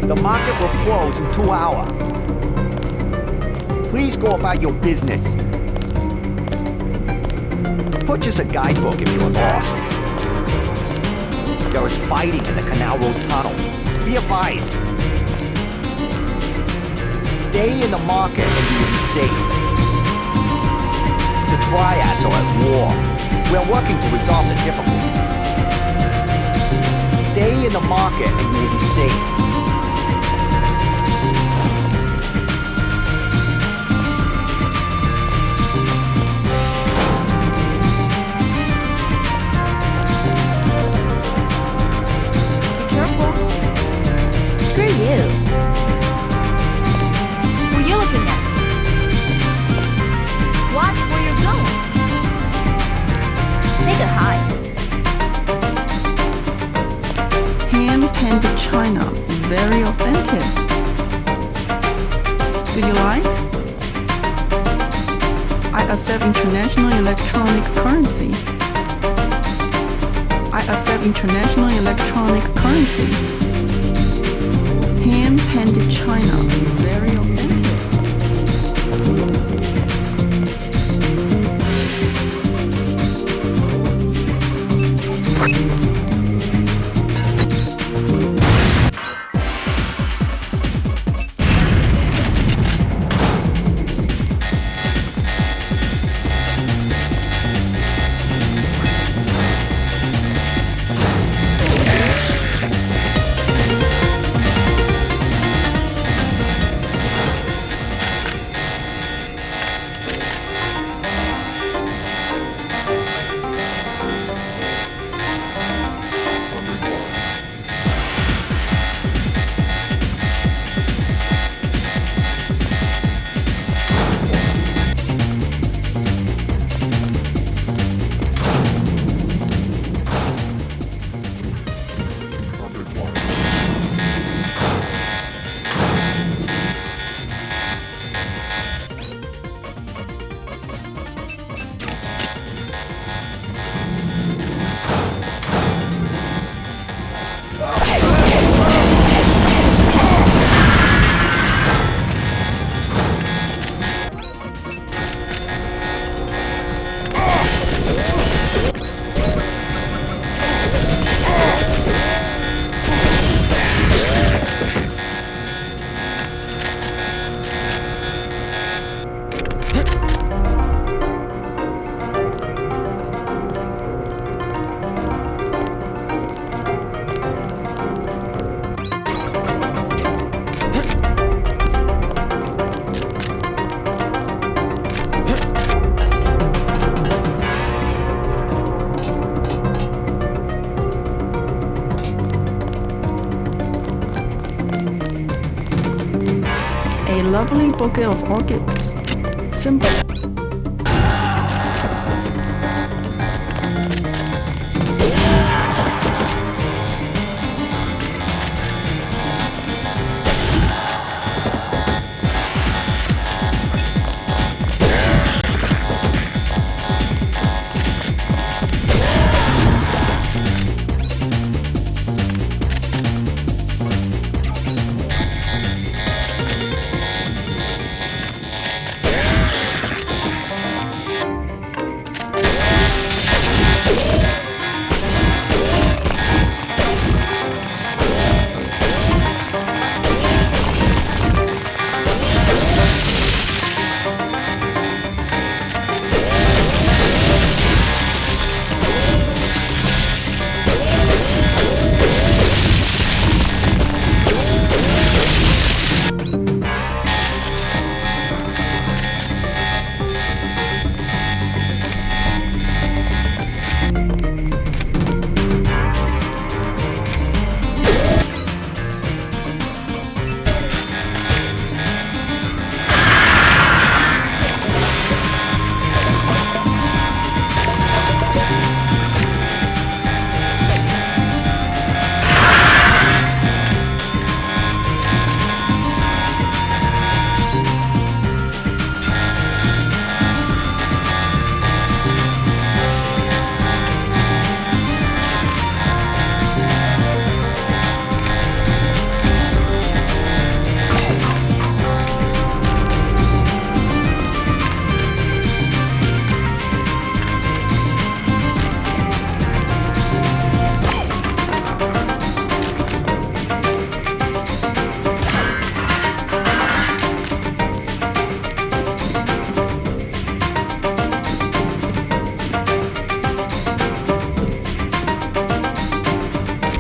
The market will close in 2 hours. Please go about your business. Purchase a guidebook if you're lost. There is fighting in the Canal Road tunnel. Be advised. Stay in the market and you will be safe. The triads are at war. We are working to resolve the difficulty. Stay in the market and you will be safe. Screw you. Who are you looking at? Watch where you're going. Take a hike. Hand-painted china. Very authentic. Do you like? I accept international electronic currency. I accept international electronic currency. Hand-painted china, very authentic. lovely bouquet of orchids. Simple.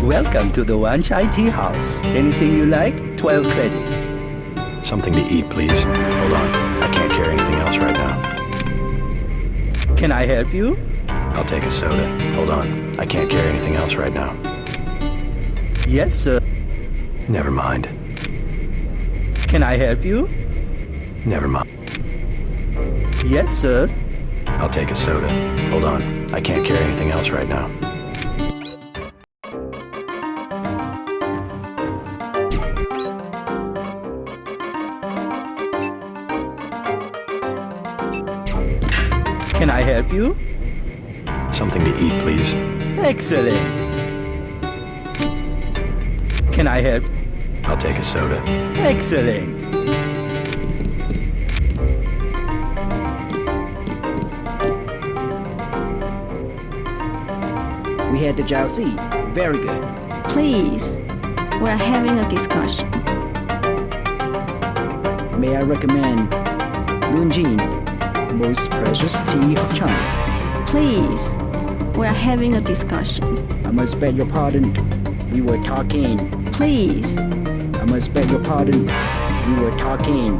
Welcome to the Wanch IT House. Anything you like? 12 credits. Something to eat, please. Hold on. I can't carry anything else right now. Can I help you? I'll take a soda. Hold on. I can't carry anything else right now. Yes, sir. Never mind. Can I help you? Never mind. Yes, sir. I'll take a soda. Hold on. I can't carry anything else right now. Can I help you? Something to eat, please. Excellent. Can I help? I'll take a soda. Excellent. We had the Jiaozi. Very good. Please, we're having a discussion. May I recommend Lunjin, most precious tea of Chime? Please, we're having a discussion. I must beg your pardon. We were talking. Please. I must beg your pardon. We were talking.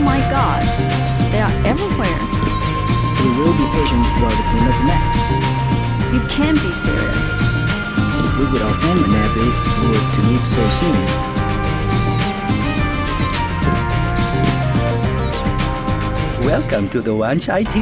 my god, they are everywhere. We will be patient while we clean up the mess. You can't be serious. We would offend Nabu who were to leave so soon. Welcome to the Wanch IT.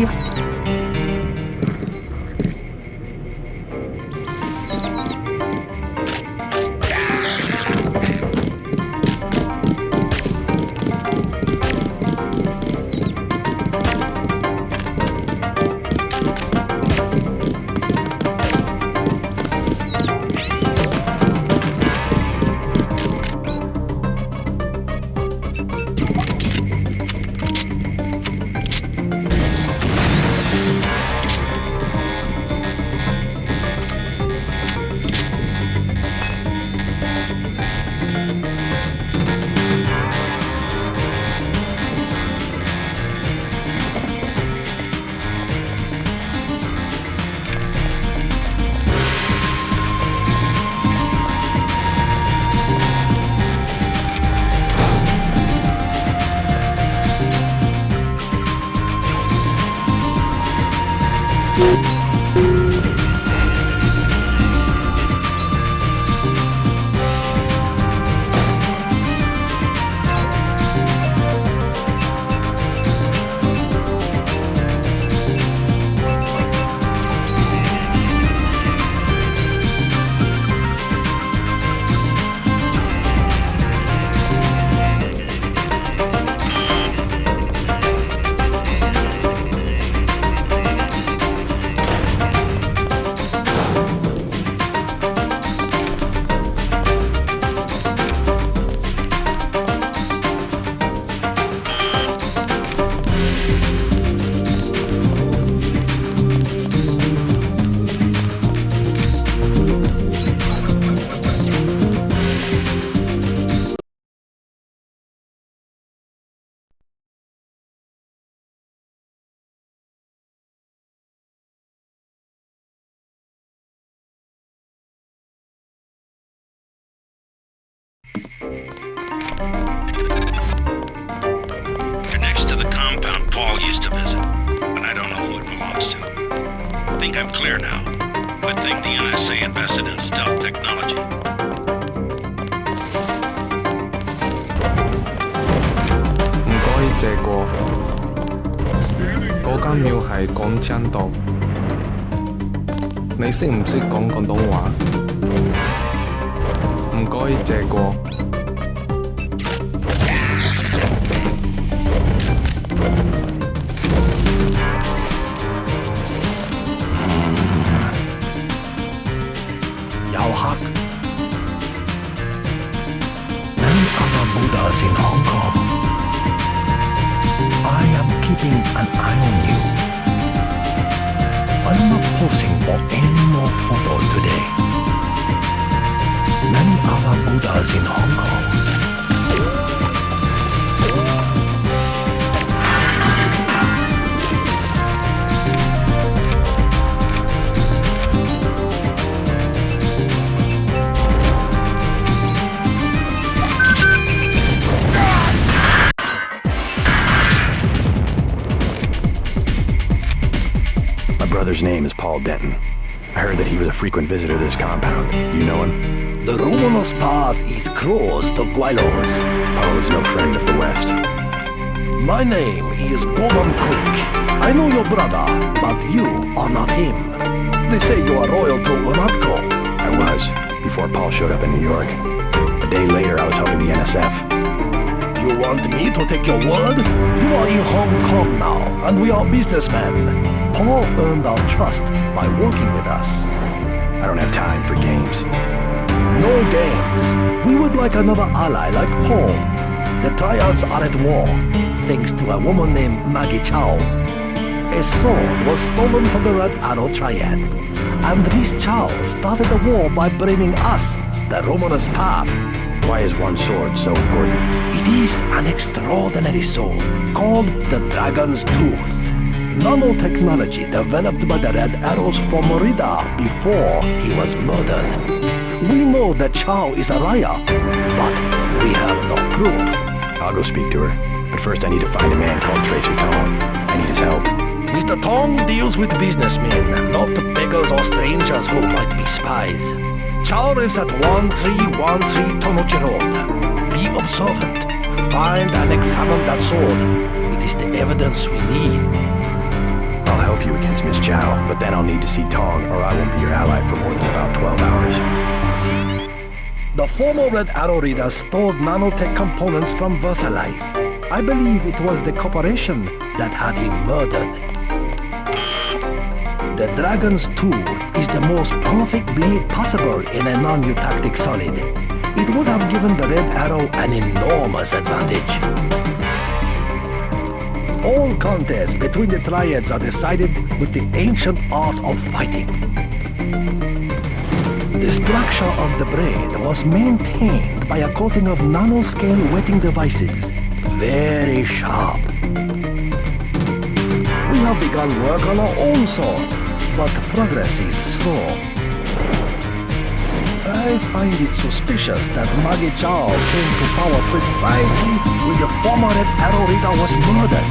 You're next to the compound Paul used to visit, but I don't know who it belongs to. I think I'm clear now. Good thing the NSA invested in stealth technology. 唔該借過，嗰間廟係廣昌道。你識唔識講廣東話？唔該借過。遊客 Many other Buddhas in Hong Kong. I am keeping an eye on you. I'm not posing for any more photos today. Many other Buddhas in Hong Kong. Brother's name is Paul Denton. I heard that he was a frequent visitor to this compound. You know him? The Romanos path is closed to Guilos. Paul is no friend of the West. My name is Gordon Creek. I know your brother, but you are not him. They say you are loyal to Unatco. I was, before Paul showed up in New York. A day later, I was helping the NSF. You want me to take your word? You are in Hong Kong now, and we are businessmen. Paul earned our trust by working with us. I don't have time for games. No games. We would like another ally like Paul. The triads are at war, thanks to a woman named Maggie Chow. A sword was stolen from the Red Arrow Triad, and Miss Chow started the war by bringing us the Romanus path. Why is one sword so important? It is an extraordinary sword called the Dragon's Tooth. Nanotechnology developed by the Red Arrows for Merida before he was murdered. We know that Chow is a liar, but we have no proof. I'll go speak to her. But first I need to find a man called Tracer Tong. I need his help. Mr. Tong deals with businessmen, not beggars or strangers who might be spies. Chow lives at 1313 Tonochi Road. Be observant. Find and examine that sword. It is the evidence we need. I'll help you against Miss Chow, but then I'll need to see Tong, or I won't be your ally for more than about 12 hours. The former Red Arrow Reader stole nanotech components from VersaLife. I believe it was the corporation that had him murdered. The Dragon's Tooth is the most perfect blade possible in a non-eutactic solid. It would have given the Red Arrow an enormous advantage. All contests between the Triads are decided with the ancient art of fighting. The structure of the blade was maintained by a coating of nanoscale wetting devices. Very sharp. We have begun work on our own sword, but progress is slow. I find it suspicious that Magi Chow came to power precisely when the former Red Arrow Reader was murdered.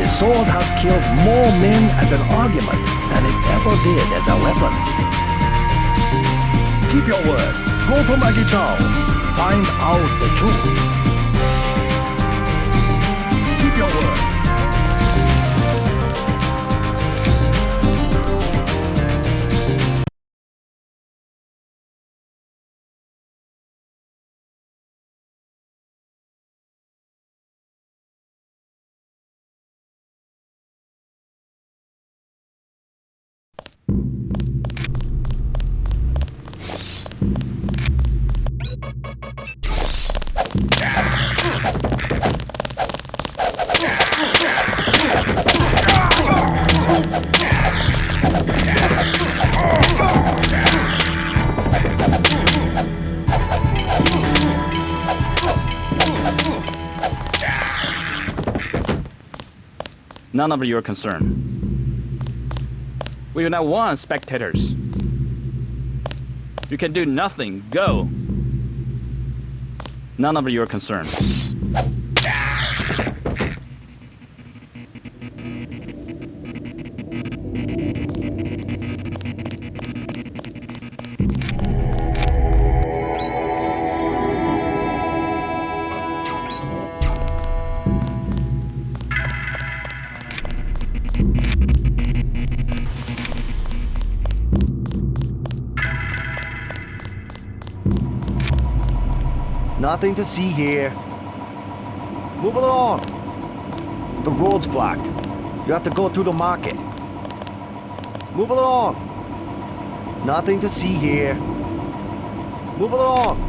The sword has killed more men as an argument than it ever did as a weapon. Keep your word. Go to Magi Chow. Find out the truth. Keep your word. None of your concern. We do not want spectators. You can do nothing. Go. None of your concern. Nothing to see here. Move along. The road's blocked. You have to go through the market. Move along. Nothing to see here. Move along.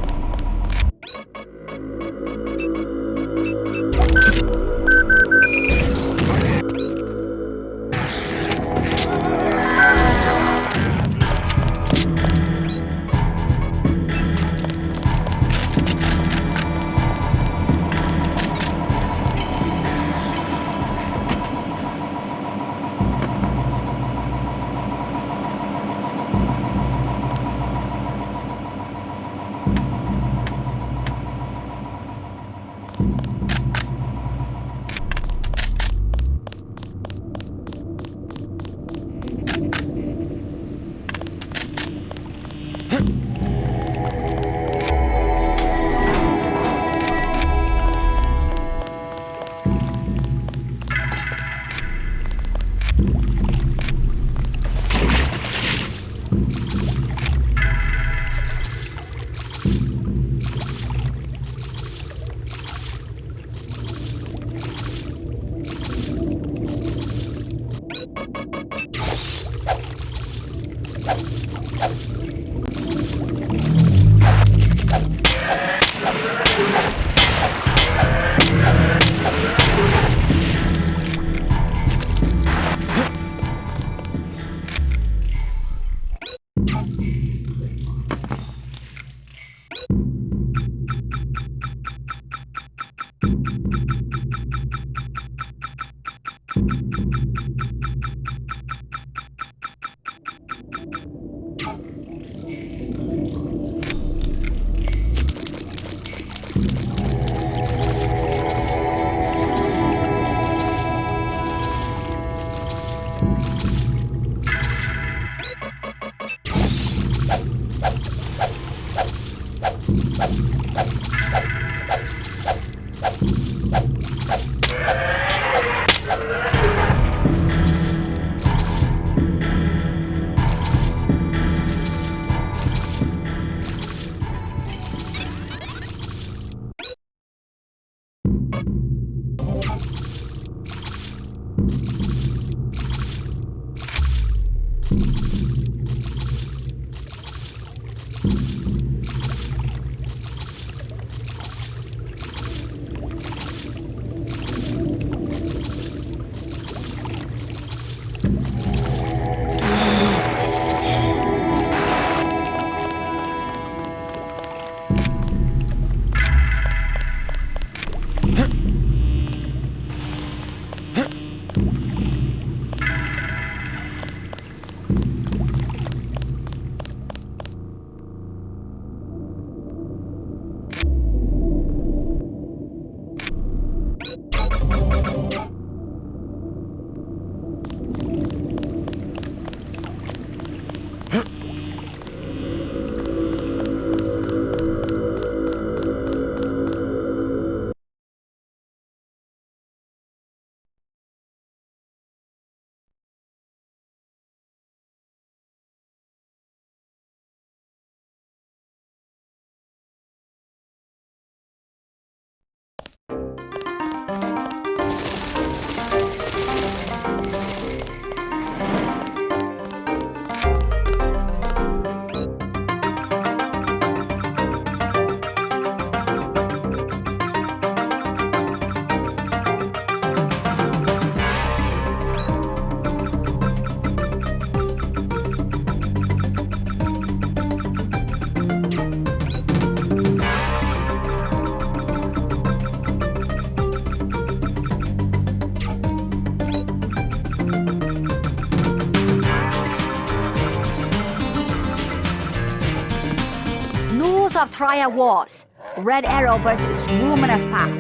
of Triad Wars. Red Arrow versus Luminous Path.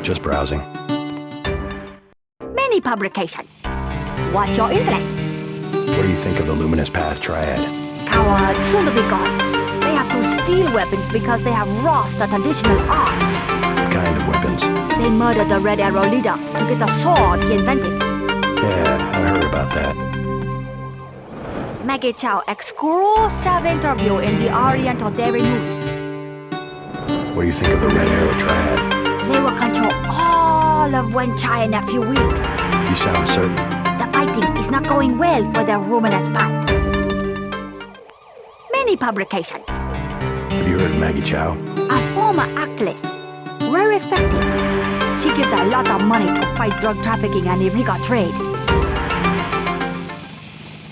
Just browsing. Many publication. What's your interest? What do you think of the Luminous Path Triad? Coward, soon to be gone. They have to steal weapons because they have lost the traditional arts. What kind of weapons? They murdered the Red Arrow leader to get the sword he invented. Yeah, I heard about that. Maggie Chow exclusive interview in the Oriental Daily News. What do you think of the Red Arrow Triad? They will control all of Wen Chai in a few weeks. You sound certain. The fighting is not going well for the Luminous Path. Many publication. Have you heard of Maggie Chow? A former actress. Well respected. She gives a lot of money to fight drug trafficking and illegal trade.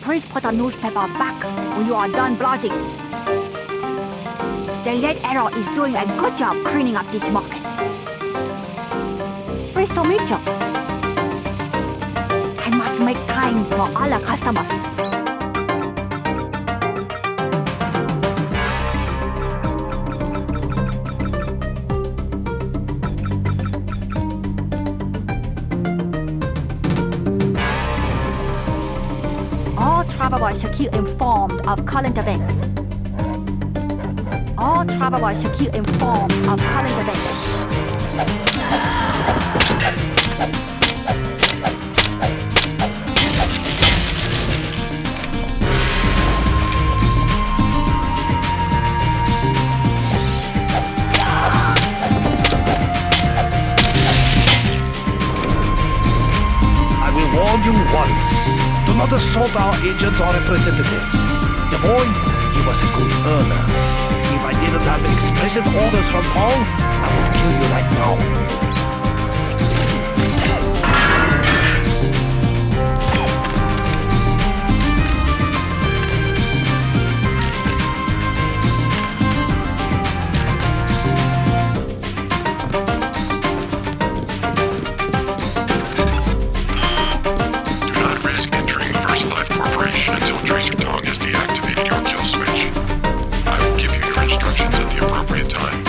Please put the newspaper back when you are done browsing. The Red Arrow is doing a good job cleaning up this market. Pleased to meet you. I must make time for all the customers. All travelers should keep informed of current events. All travelers should keep informed of current events. I will warn you once. Do not assault our agents or representatives. The boy, he was a good earner. If I didn't have explicit orders from Paul, I would kill you right now. Until Tracer Tong has deactivated your kill switch. I will give you your instructions at the appropriate time.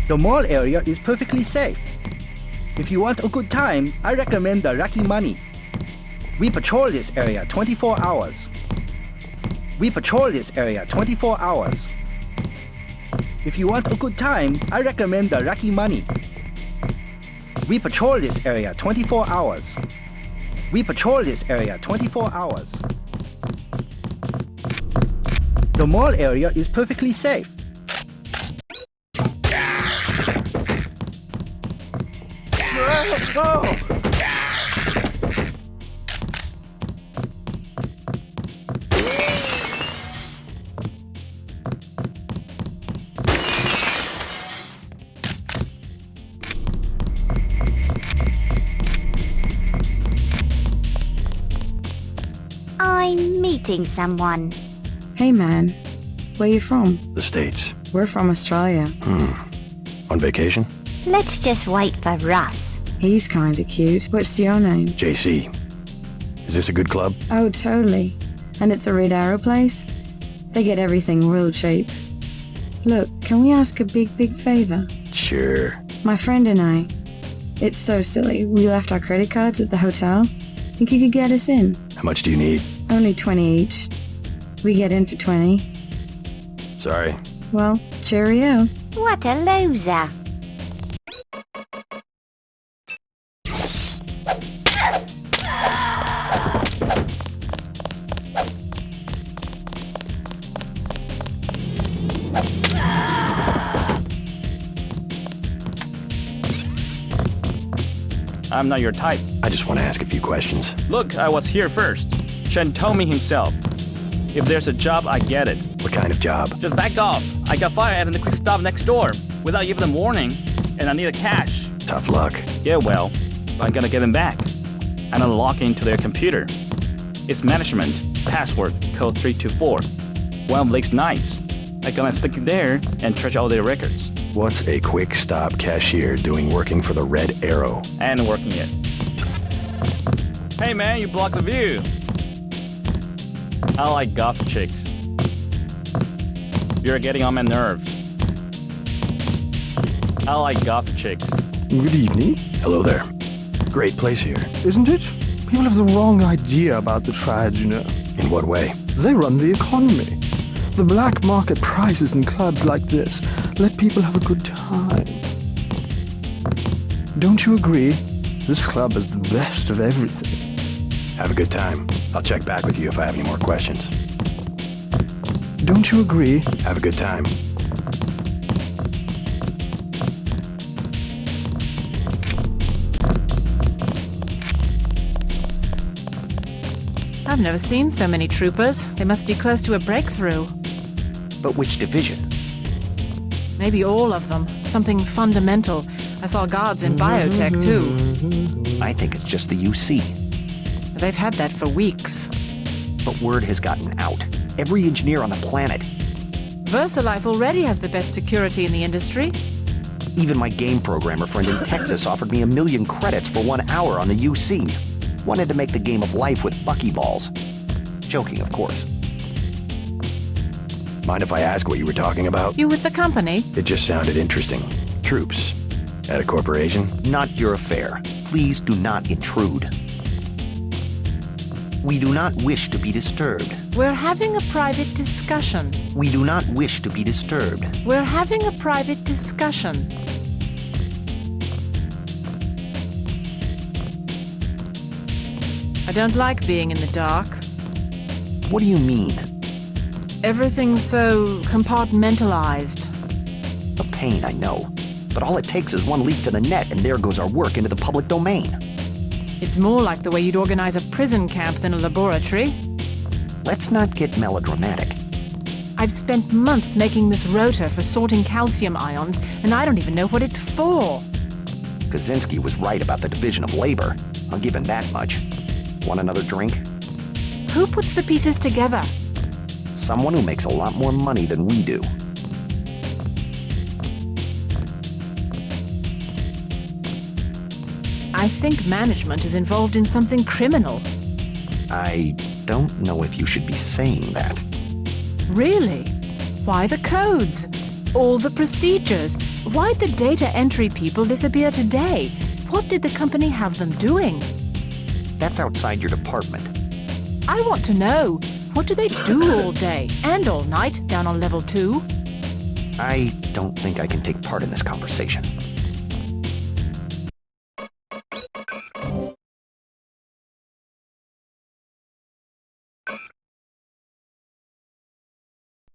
The mall area is perfectly safe. If you want a good time, I recommend the Lucky Money. We patrol this area 24 hours. We patrol this area 24 hours. If you want a good time, I recommend the Lucky Money. We patrol this area 24 hours. We patrol this area 24 hours. The mall area is perfectly safe. No! I'm meeting someone. Hey man, where you from? The States. We're from Australia. On vacation? Let's just wait for Russ. He's kinda cute. What's your name? JC. Is this a good club? Oh, totally. And it's a Red Arrow place? They get everything real cheap. Look, can we ask a big favor? Sure. My friend and I. It's so silly. We left our credit cards at the hotel. Think you could get us in? How much do you need? Only 20 each. We get in for 20. Sorry. Well, cheerio. What a loser. I'm not your type. I just want to ask a few questions. Look, I was here first. Chen told me himself. If there's a job, I get it. What kind of job? Just back off. I got fired at the quick stop next door without even a warning, and I need a cash. Tough luck. Yeah, well, I'm gonna get him back. and unlock into their computer. It's management, password, code 324. One of these nights, I'm gonna stick it there and trash all their records. What's a quick stop cashier doing working for the Red Arrow? And working it. Hey man, you blocked the view. I like goth chicks. You're getting on my nerves. I like goth chicks. Good evening. Hello there. Great place here. Isn't it? People have the wrong idea about the triads, you know. In what way? They run the economy. The black market prices in clubs like this let people have a good time. Don't you agree? This club is the best of everything. Have a good time. I'll check back with you if I have any more questions. Don't you agree? Have a good time. I've never seen so many troopers. They must be close to a breakthrough. But which division? Maybe all of them. Something fundamental. I saw guards in biotech, too. I think it's just the UC. They've had that for weeks. But word has gotten out. Every engineer on the planet. VersaLife already has the best security in the industry. Even my game programmer friend in Texas offered me 1 million credits for 1 hour on the UC. Wanted to make the game of life with buckyballs. Joking, of course. Mind if I ask what you were talking about? You with the company? It just sounded interesting. Troops. At a corporation? Not your affair. Please do not intrude. We do not wish to be disturbed. We're having a private discussion. We do not wish to be disturbed. We're having a private discussion. I don't like being in the dark. What do you mean? Everything's so compartmentalized. A pain, I know. But all it takes is one leak to the net, and there goes our work into the public domain. It's more like the way you'd organize a prison camp than a laboratory. Let's not get melodramatic. I've spent months making this rotor for sorting calcium ions, and I don't even know what it's for. Kaczynski was right about the division of labor. I'll give him that much. Want another drink? Who puts the pieces together? Someone who makes a lot more money than we do. I think management is involved in something criminal. I don't know if you should be saying that. Really? Why the codes? All the procedures? Why'd the data entry people disappear today? What did the company have them doing? That's outside your department. I want to know. What do they do all day and all night down on level 2? I don't think I can take part in this conversation.